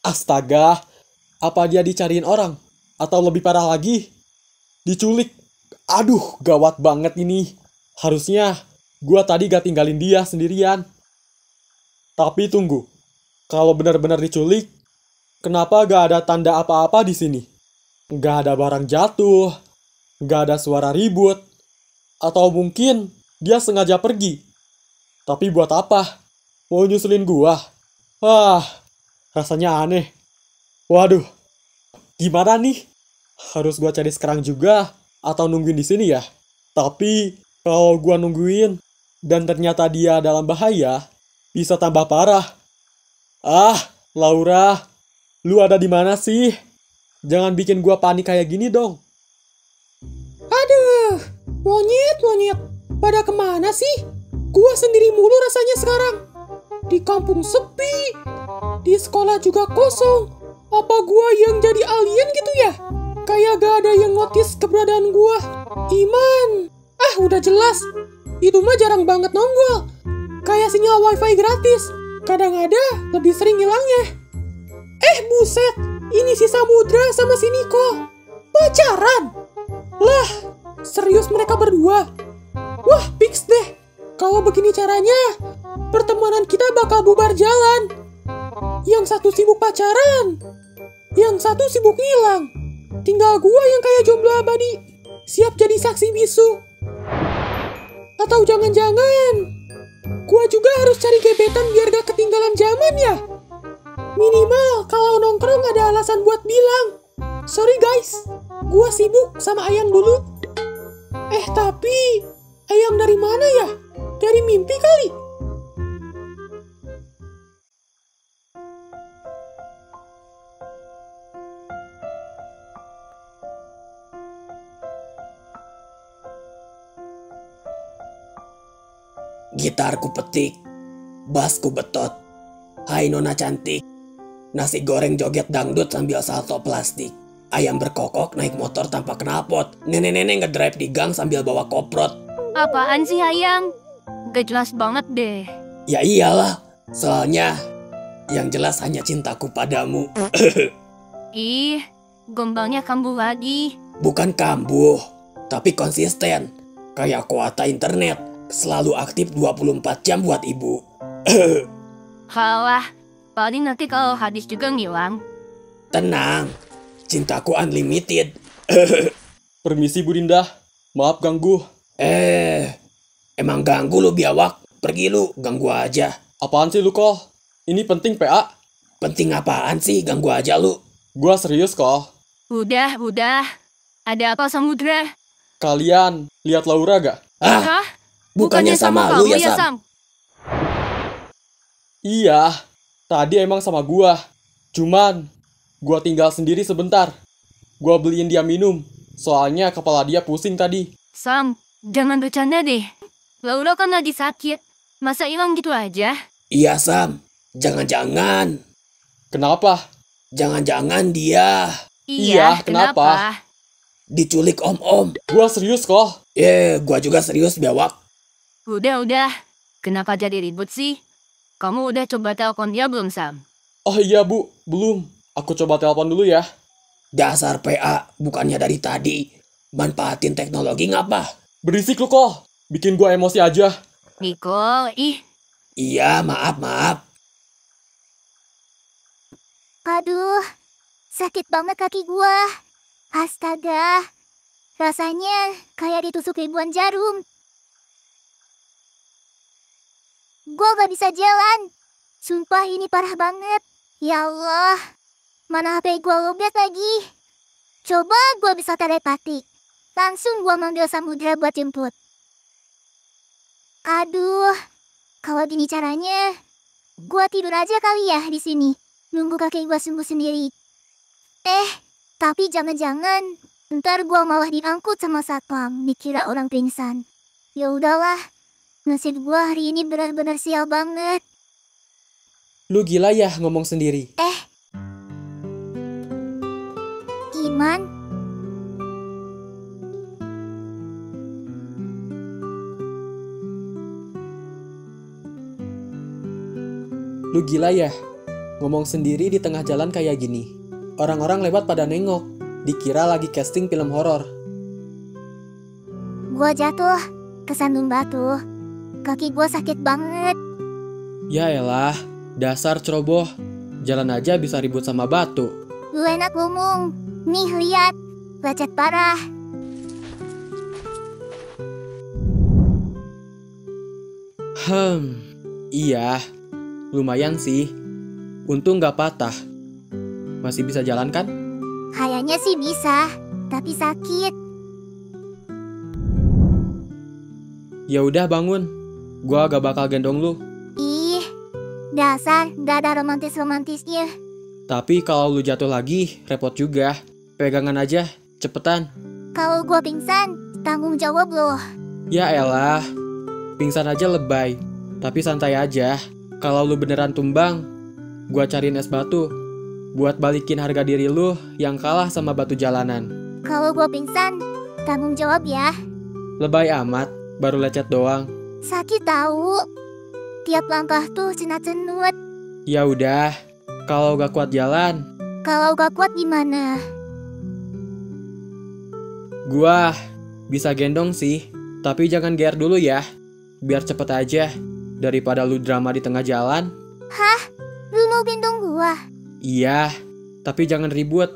Astaga, apa dia dicariin orang? Atau lebih parah lagi, diculik? Aduh, gawat banget ini. Harusnya gua tadi gak tinggalin dia sendirian. Tapi tunggu, kalau benar-benar diculik, kenapa gak ada tanda apa-apa di sini? Gak ada barang jatuh, gak ada suara ribut. Atau mungkin dia sengaja pergi. Tapi buat apa? Mau nyusulin gua? Rasanya aneh. Waduh, gimana nih? Harus gua cari sekarang juga atau nungguin di sini ya? Tapi kalau gua nungguin dan ternyata dia dalam bahaya, bisa tambah parah. Laura, lu ada di mana sih? Jangan bikin gua panik kayak gini dong. Aduh, monyet, pada kemana sih? Gua sendiri mulu rasanya sekarang. Di kampung sepi, di sekolah juga kosong. Apa gua yang jadi alien gitu ya? Kayak gak ada yang notice keberadaan gua. Iman, udah jelas. Itu mah jarang banget nongol. Kayak sinyal wifi gratis. Kadang ada, lebih sering hilangnya. Buset, ini si Samudra sama si Niko pacaran. Lah, serius mereka berdua? Wah, fix deh. Kalau begini caranya, pertemanan kita bakal bubar jalan. Yang satu sibuk pacaran, yang satu sibuk ngilang. Tinggal gua yang kayak jomblo abadi, siap jadi saksi bisu. Atau jangan-jangan gua juga harus cari gebetan biar gak ketinggalan zaman ya. Minimal kalau nongkrong ada alasan buat bilang, sorry guys, gua sibuk sama Ayang dulu. Tapi Ayang dari mana ya? Dari mimpi kali? Gitarku petik, basku betot. Hai nona cantik, nasi goreng joget dangdut sambil salto plastik. Ayam berkokok naik motor tanpa knalpot. Nenek-nenek ngedrive di gang sambil bawa koprot. Apaan sih Ayang? Gak jelas banget deh. Ya iyalah, soalnya yang jelas hanya cintaku padamu. Ih, gombalnya kambuh lagi. Bukan kambuh, tapi konsisten. Kayak kuota internet, selalu aktif 24 jam buat ibu. Halah, paling nanti kalau habis juga ngilang. Tenang, cintaku unlimited. Permisi Bu Dinda, maaf ganggu. Emang ganggu lu biawak? Pergi lu, ganggu aja. Apaan sih lu kok? Ini penting PA. Penting apaan sih, ganggu aja lu. Gua serius kok. Udah. Ada apa Samudra? Kalian lihat Laura gak? Hah? Bukannya sama lu ya, Sam? Iya, tadi emang sama gua. Cuman, gua tinggal sendiri sebentar. Gua beliin dia minum. Soalnya kepala dia pusing tadi. Sam, jangan bercanda deh. Laura kan lagi sakit. Masa hilang gitu aja? Iya, Sam. Jangan-jangan. Kenapa? Jangan-jangan dia Iya, kenapa? diculik om-om. Gua serius kok. Gua juga serius biawak. Udah. Kenapa jadi ribut sih? Kamu udah coba telepon dia belum, Sam? Oh iya Bu, belum. Aku coba telepon dulu ya. Dasar PA, bukannya dari tadi. Manfaatin teknologi ngapa? Berisik lu kok. Bikin gua emosi aja. Niko, Iya, maaf. Aduh, sakit banget kaki gua. Astaga, rasanya kayak ditusuk ribuan jarum. Gua gak bisa jalan. Sumpah ini parah banget. Ya Allah, mana HP gua lobet lagi. Coba gua bisa telepati. Langsung gua manggil Samudra buat jemput. Aduh, kalau gini caranya, gua tidur aja kali ya di sini. Nunggu kakek gua sembuh sendiri. Tapi jangan-jangan ntar gua malah diangkut sama satpam, dikira orang pingsan. Ya udahlah, nasib gua hari ini benar-benar sial banget. Lu gila ya ngomong sendiri. Iman, Lu gila ya ngomong sendiri di tengah jalan kayak gini. Orang-orang lewat pada nengok. Dikira lagi casting film horor. gua jatuh, kesandung batu. Kaki gua sakit banget. Ya elah, dasar ceroboh. Jalan aja bisa ribut sama batu. Lu enak ngomong. Nih lihat, lecet parah. Iya, lumayan sih. Untung gak patah. Masih bisa jalan kan? Kayaknya sih bisa, tapi sakit. Ya udah bangun. Gua gak bakal gendong lu. Ih, dasar gak ada romantis-romantisnya. Tapi kalau lu jatuh lagi, repot juga. Pegangan aja, cepetan. Kalau gua pingsan, tanggung jawab loh. Ya elah, pingsan aja lebay. Tapi santai aja. Kalau lu beneran tumbang, gua cariin es batu. Buat balikin harga diri lu yang kalah sama batu jalanan. Kalau gua pingsan, tanggung jawab ya. Lebay amat, baru lecet doang. Sakit tahu. Tiap langkah tuh cenut-cenut. Ya udah, kalau gak kuat jalan, Kalau gak kuat gimana? gua bisa gendong sih. Tapi jangan GR dulu ya. Biar cepet aja. Daripada lu drama di tengah jalan. Hah? Lu mau gendong gua? Iya, tapi jangan ribut.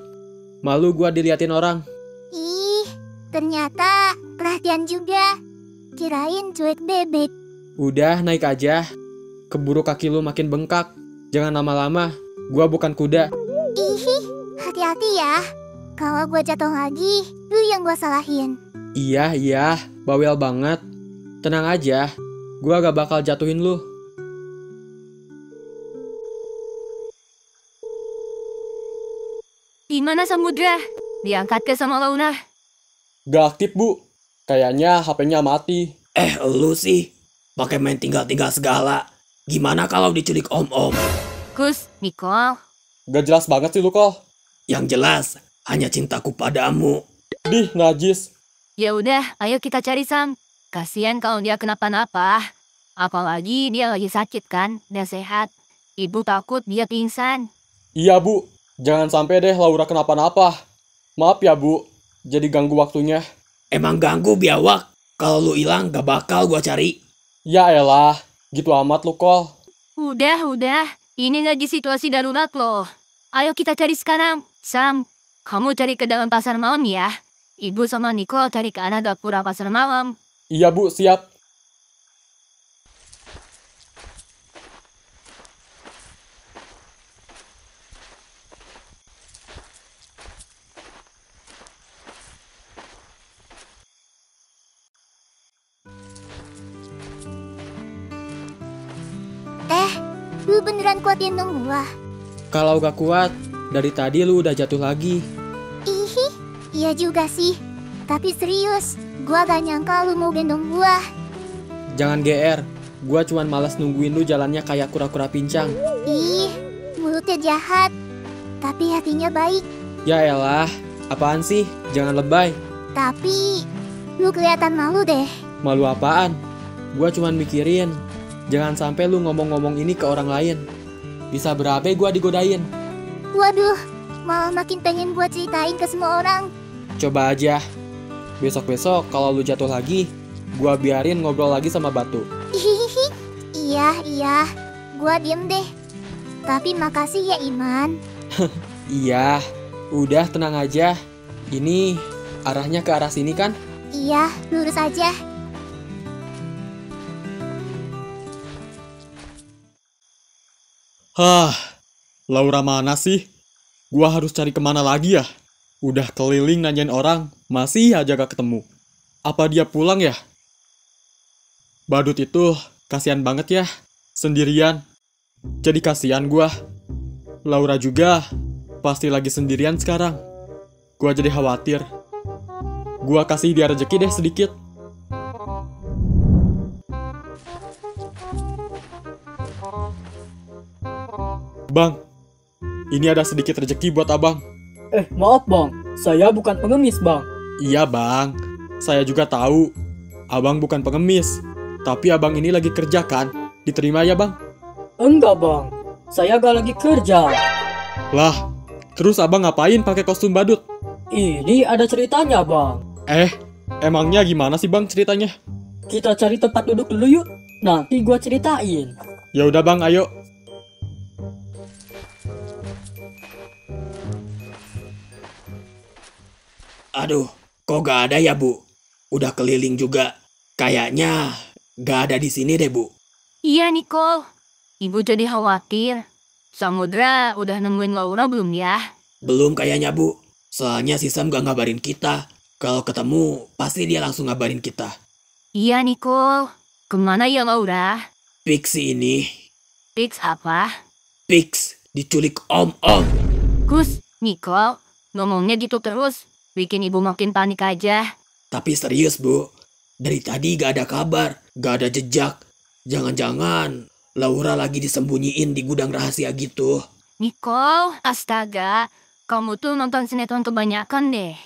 Malu gua diliatin orang. Ih, ternyata perhatian juga. Kirain cuek bebek. Udah, naik aja. Keburu kaki lu makin bengkak. Jangan lama-lama. Gua bukan kuda. Ih, hati-hati ya. Kalau gua jatuh lagi, lu yang gua salahin. Iya, bawel banget. Tenang aja. Gua gak bakal jatuhin lu. Di mana Samudra? Diangkat ke sama Laura. Gak aktif, Bu. Kayaknya HP-nya mati. Lu sih, pakai main tinggal-tinggal segala. Gimana kalau diculik om-om? Gus, Nicole. Gak jelas banget sih lu, Kol. Yang jelas, hanya cintaku padamu. Dih, najis. Ya udah, ayo kita cari Sam. Kasihan kalau dia kenapa-napa. Apalagi dia lagi sakit kan, dia sehat. Ibu takut dia pingsan. Iya, Bu. Jangan sampai deh Laura kenapa-napa. Maaf ya, Bu. Jadi ganggu waktunya. Emang ganggu biawak? Kalau lu hilang gak bakal gua cari. Ya elah. Gitu amat lu, Kol. Udah. Ini lagi situasi darurat loh. Ayo kita cari sekarang. Sam, kamu cari ke dalam pasar malam ya. Ibu sama Nicole cari ke arah dapur pasar malam. Iya, Bu. Siap. Lu beneran kuat gendong gua? Kalau gak kuat, dari tadi lu udah jatuh lagi. Ih, iya juga sih. Tapi serius, gua gak nyangka lu mau gendong gua. Jangan GR. Gua cuman malas nungguin lu jalannya kayak kura-kura pincang. Ih, mulutnya jahat. Tapi hatinya baik. Ya elah. Apaan sih? Jangan lebay. Tapi, lu kelihatan malu deh. Malu apaan? Gua cuman mikirin. Jangan sampai lu ngomong-ngomong ini ke orang lain. Bisa berabe gua digodain. Waduh, malah makin pengen gua ceritain ke semua orang. Coba aja. Besok-besok kalau lu jatuh lagi, gua biarin ngobrol lagi sama batu. Hihihi, iya, gua diem deh. Tapi makasih ya Iman. Iya, udah tenang aja. Ini arahnya ke arah sini kan? Iya, lurus aja. Hah, Laura mana sih? Gua harus cari kemana lagi ya? Udah keliling nanyain orang, masih aja gak ketemu. Apa dia pulang ya? Badut itu kasihan banget ya, sendirian. Jadi kasihan gua. Laura juga pasti lagi sendirian sekarang. Gua jadi khawatir. Gua kasih dia rezeki deh sedikit. Bang, ini ada sedikit rezeki buat abang. Maaf bang, saya bukan pengemis bang. Iya bang, saya juga tahu. Abang bukan pengemis, tapi abang ini lagi kerja kan? Diterima ya bang? Enggak bang, saya gak lagi kerja. Lah, terus abang ngapain pakai kostum badut? Ini ada ceritanya bang. Emangnya gimana sih bang ceritanya? Kita cari tempat duduk dulu yuk, nanti gua ceritain. Ya udah bang, ayo. Aduh, kok gak ada ya Bu? Udah keliling juga. Kayaknya gak ada di sini deh Bu. Iya Nicole. Ibu jadi khawatir. Samudra udah nemuin Laura belum ya? Belum kayaknya Bu. Soalnya si Sam gak ngabarin kita. Kalau ketemu, pasti dia langsung ngabarin kita. Iya Nicole. Kemana ya Laura? Pixie ini. Fix apa? Pix diculik om-om. Gus, Nicole, ngomongnya gitu terus. Bikin ibu makin panik aja. Tapi serius Bu, dari tadi gak ada kabar, gak ada jejak. Jangan-jangan Laura lagi disembunyiin di gudang rahasia gitu. Nicole, astaga. Kamu tuh nonton sinetron kebanyakan deh.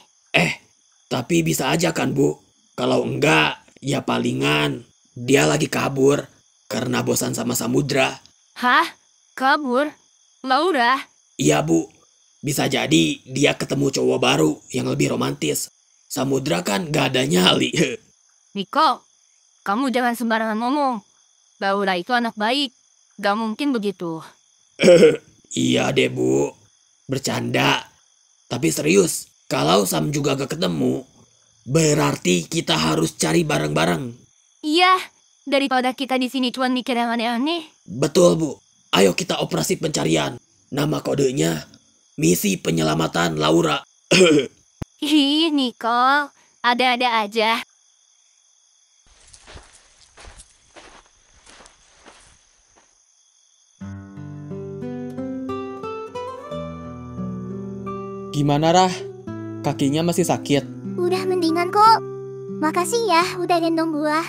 Tapi bisa aja kan Bu? Kalau enggak, ya palingan dia lagi kabur. karena bosan sama Samudra. Hah? Kabur? Laura? Iya Bu, bisa jadi dia ketemu cowok baru yang lebih romantis. Samudra kan gak ada nyali. Niko, kamu jangan sembarangan ngomong. Laura itu anak baik. Gak mungkin begitu. Iya deh Bu, bercanda. Tapi serius, kalau Sam juga gak ketemu, berarti kita harus cari bareng-bareng. Iya, daripada kita di sini cuma mikir yang aneh-aneh. Betul Bu, ayo kita operasi pencarian. Nama kodenya, Misi Penyelamatan Laura. Ih, Nicole, ada-ada aja. Gimana Rah? Kakinya masih sakit? Udah mendingan kok. Makasih ya udah gendong gua.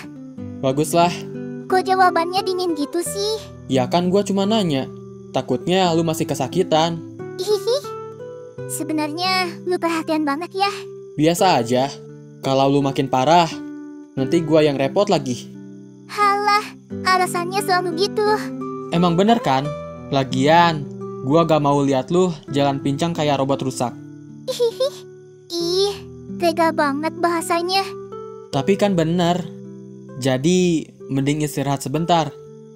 Baguslah. Kok jawabannya dingin gitu sih? Ya kan gua cuma nanya. Takutnya lu masih kesakitan. Hihi. Sebenarnya lu perhatian banget ya. Biasa aja. Kalau lu makin parah, nanti gua yang repot lagi. Halah, alasannya selalu gitu. Emang bener kan? Lagian, gua gak mau lihat lu jalan pincang kayak robot rusak. Hihi. Ih, tega banget bahasanya. Tapi kan bener. Jadi, mending istirahat sebentar.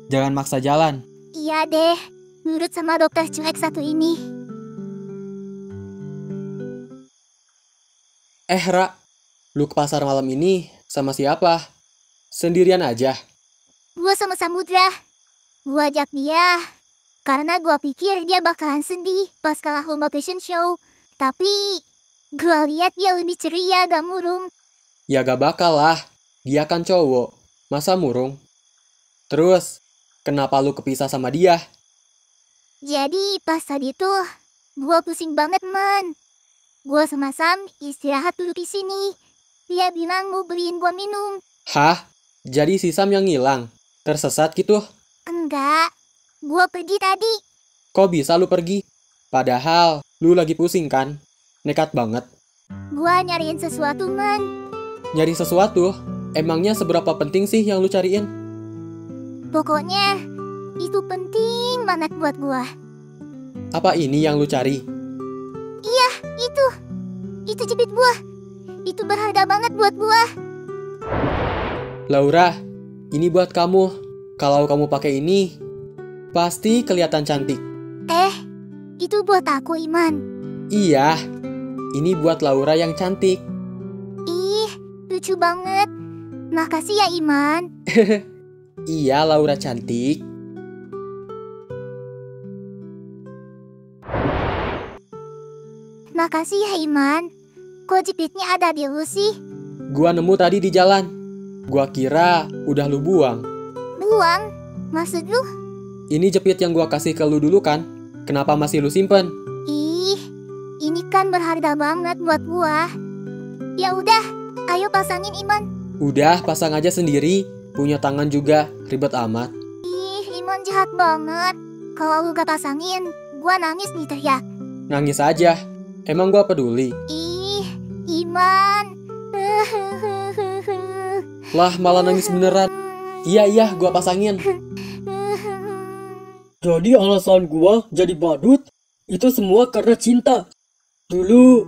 Jangan maksa jalan. Iya deh, nurut sama dokter cuek satu ini. Ra, lu ke pasar malam ini sama siapa? Sendirian aja? Gua sama Samudra. Gua ajak dia karena gua pikir dia bakalan sedih pas kalah lomba fashion show. Tapi gua lihat dia lebih ceria, gak murung. Ya gak bakal lah. Dia kan cowok. Masa murung? Terus, kenapa lu kepisah sama dia? Jadi pas tadi tuh gua pusing banget, man. Gua sama Sam istirahat dulu di sini. Dia bilang mau beliin gua minum. Hah? Jadi si Sam yang ngilang? Tersesat gitu? Enggak, gua pergi tadi. Kok bisa lu pergi? Padahal lu lagi pusing kan? Nekat banget. Gua nyariin sesuatu, man. Nyari sesuatu? Emangnya seberapa penting sih yang lu cariin? Pokoknya itu penting banget buat gua. Apa ini yang lu cari? Iya, itu jepit buah. Itu berharga banget buat gua. Laura, ini buat kamu. Kalau kamu pakai ini, pasti kelihatan cantik. Itu buat aku, Iman. Iya, ini buat Laura yang cantik. Ih, lucu banget. Makasih ya, Iman. Iya, Laura cantik. Makasih ya, Iman. Kok jepitnya ada di lu sih? Gua nemu tadi di jalan. Gua kira udah lu buang. Buang? Maksud lu? Ini jepit yang gua kasih ke lu dulu kan? Kenapa masih lu simpen? Ih, ini kan berharga banget buat gua. Ya udah, ayo pasangin, Iman. Udah, pasang aja sendiri. Punya tangan juga, ribet amat. Ih, Iman jahat banget. Kalau lu gak pasangin, gua nangis nih teriak. Nangis aja. Emang gua peduli? Ih, Iman. Lah, malah nangis beneran. Iya, gua pasangin. Jadi alasan gua jadi badut itu semua karena cinta. Dulu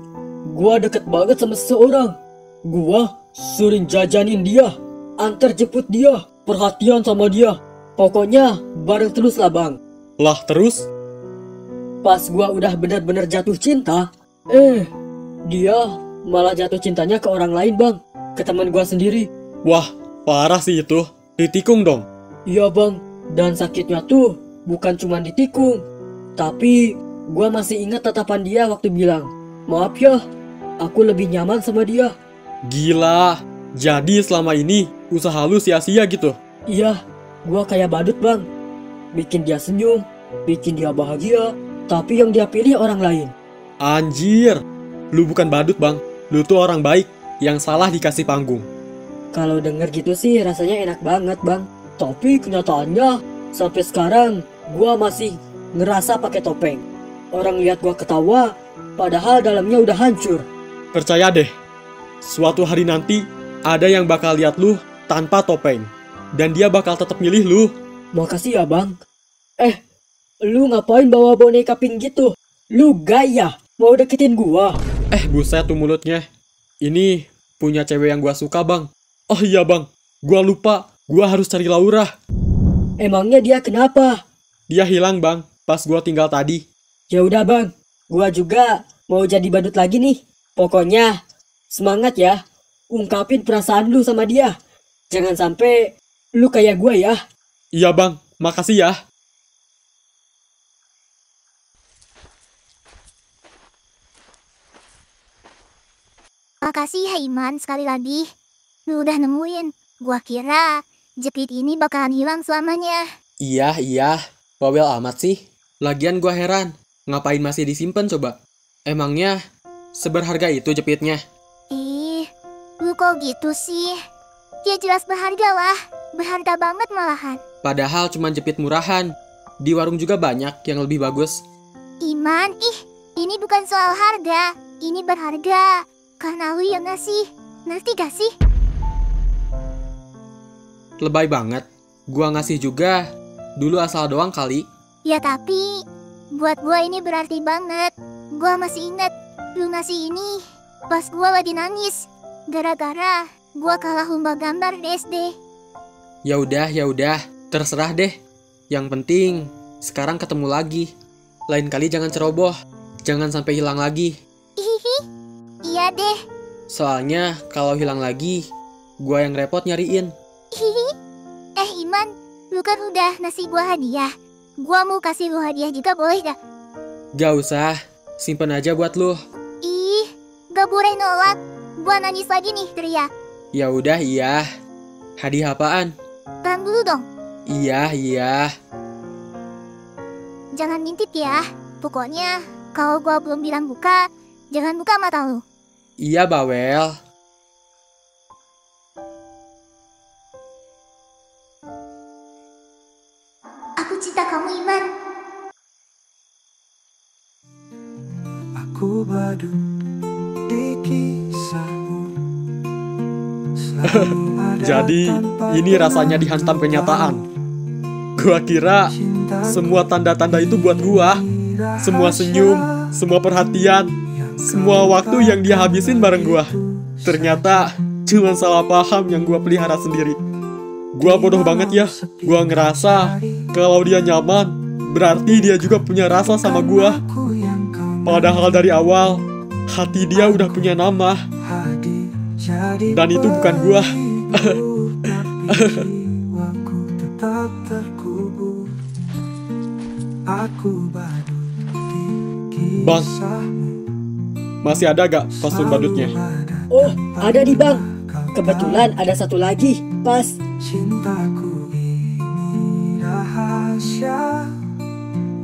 gua deket banget sama seseorang. Gua sering jajanin dia, antar jemput dia, perhatian sama dia. Pokoknya bareng terus lah, Bang. Lah, terus? Pas gua udah benar-benar jatuh cinta, dia malah jatuh cintanya ke orang lain, Bang. Ke teman gua sendiri. Wah, parah sih itu. Ditikung dong. Iya, Bang. Dan sakitnya tuh bukan cuma ditikung, tapi gua masih ingat tatapan dia waktu bilang, "Maaf ya, aku lebih nyaman sama dia." Gila. Jadi selama ini usaha lu sia-sia gitu? Iya, gua kayak badut, Bang. Bikin dia senyum, bikin dia bahagia, tapi yang dia pilih orang lain. Anjir. Lu bukan badut, Bang. Lu tuh orang baik yang salah dikasih panggung. Kalau denger gitu sih rasanya enak banget, Bang. Tapi kenyataannya sampai sekarang gua masih ngerasa pakai topeng. Orang lihat gua ketawa, padahal dalamnya udah hancur. Percaya deh, suatu hari nanti ada yang bakal lihat lu tanpa topeng. Dan dia bakal tetap milih lu. Makasih ya bang. Lu ngapain bawa boneka pink gitu? Lu gaya, mau deketin gua? Buset tuh mulutnya. Ini punya cewek yang gua suka, Bang. Oh iya, Bang. Gua lupa. Gua harus cari Laura. Emangnya dia kenapa? Dia hilang, Bang, pas gua tinggal tadi. Ya udah bang, gua juga mau jadi badut lagi nih. Pokoknya semangat ya, ungkapin perasaan lu sama dia. Jangan sampai lu kayak gua ya. Iya, Bang. Makasih ya. Makasih ya Iman sekali lagi. Lu udah nemuin. Gua kira jepit ini bakalan hilang selamanya. Iya. Bawel amat sih. Lagian gua heran. Ngapain masih disimpan coba? Emangnya seberharga itu jepitnya? Lu kok gitu sih? Ya jelas berharga lah. Berharga banget malahan. Padahal cuma jepit murahan. Di warung juga banyak yang lebih bagus. Iman, ini bukan soal harga. Ini berharga. Karena lu yang ngasih. Ngerti gak sih? Lebay banget. Gua ngasih juga. Dulu asal doang kali. Ya tapi, buat gua ini berarti banget. Gua masih ingat, lu ngasih ini pas gua lagi nangis. Gara-gara gua kalah lomba gambar di SD. Ya udah. Terserah deh. Yang penting, sekarang ketemu lagi. Lain kali jangan ceroboh. Jangan sampai hilang lagi. Iya deh. Soalnya kalau hilang lagi, gua yang repot nyariin. Iman, lu kan udah ngasih gua hadiah. Gua mau kasih lu hadiah juga boleh gak? Gak usah, simpen aja buat lu. Gak boleh nolak. Gua nangis lagi nih teriak. Ya udah iya. Hadiah apaan? Tahan dulu dong. Iya. Jangan ngintip ya. Pokoknya kalau gua belum bilang buka, jangan buka mata lu. Iya, Bawel. Aku cinta kamu, Iman. Aku badut di kisahmu. Selalu ada Jadi, tanpa ini rasanya dihantam kenyataan. Gua kira semua tanda-tanda itu buat gua. Semua senyum, semua perhatian, semua waktu yang dia habisin bareng gua. Ternyata cuma salah paham yang gua pelihara sendiri. Gua bodoh banget ya. Gua ngerasa kalau dia nyaman, berarti dia juga punya rasa sama gua. Padahal dari awal, hati dia udah punya nama. Dan itu bukan gua. Jiwaku tetap terkubur. Aku badut di Bang, kisahmu. masih ada gak kostum badutnya? Oh, ada nih bang. Kebetulan ada satu lagi, pas. Cintaku ini rahasia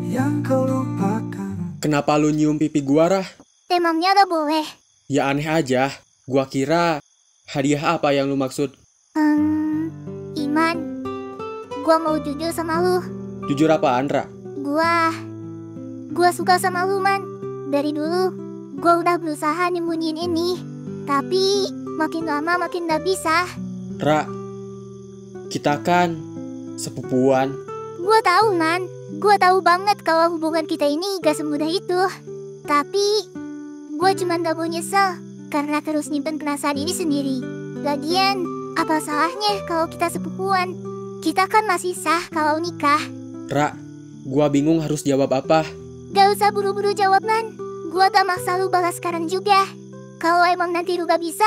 yang kau lupakan. Kenapa lu nyium pipi gua, Rah? Emangnya gak boleh? Ya aneh aja. Gua kira hadiah apa yang lu maksud? Iman, gua mau jujur sama lu. Jujur apaan, Ra? Gua suka sama lu, Man. Dari dulu, gua udah berusaha nyembunyiin ini. Tapi, makin lama makin gak bisa. Ra, kita kan sepupuan. Gua tahu, Man. Gua tahu banget kalau hubungan kita ini gak semudah itu. Tapi, gua cuma gak mau nyesel karena terus nyimpen perasaan ini sendiri. Lagian, apa salahnya kalau kita sepupuan? Kita kan masih sah kalau nikah. Ra, gua bingung harus jawab apa. Gak usah buru-buru jawab, Man. Gua gak maksa lu balas sekarang juga. Kalau emang nanti lu gak bisa,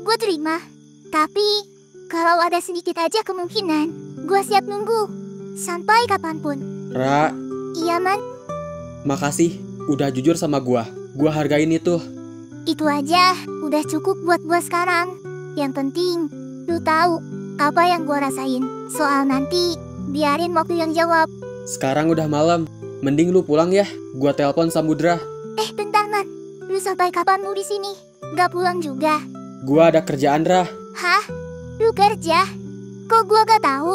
gua terima. Tapi, kalau ada sedikit aja kemungkinan, gua siap nunggu. Sampai kapanpun. Ra, Iya, Man. makasih udah jujur sama gua. Gua hargain itu. Itu aja udah cukup buat gua sekarang. Yang penting, lu tahu apa yang gua rasain. Soal nanti, biarin waktu yang jawab. Sekarang udah malam. Mending lu pulang ya. Gua telepon Samudra. Bentar, Man. Lu sampai kapan lu di sini? Gak pulang juga? Gua ada kerjaan, Ra. Hah? Lu kerja? Kok gua gak tahu?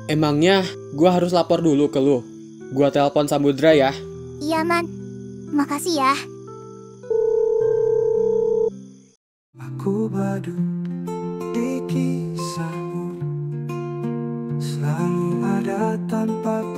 Emangnya gua harus lapor dulu ke lu. Gua telepon Samudra ya. Iya, Man. Makasih ya. Aku badut di kisahmu. Selalu ada tanpa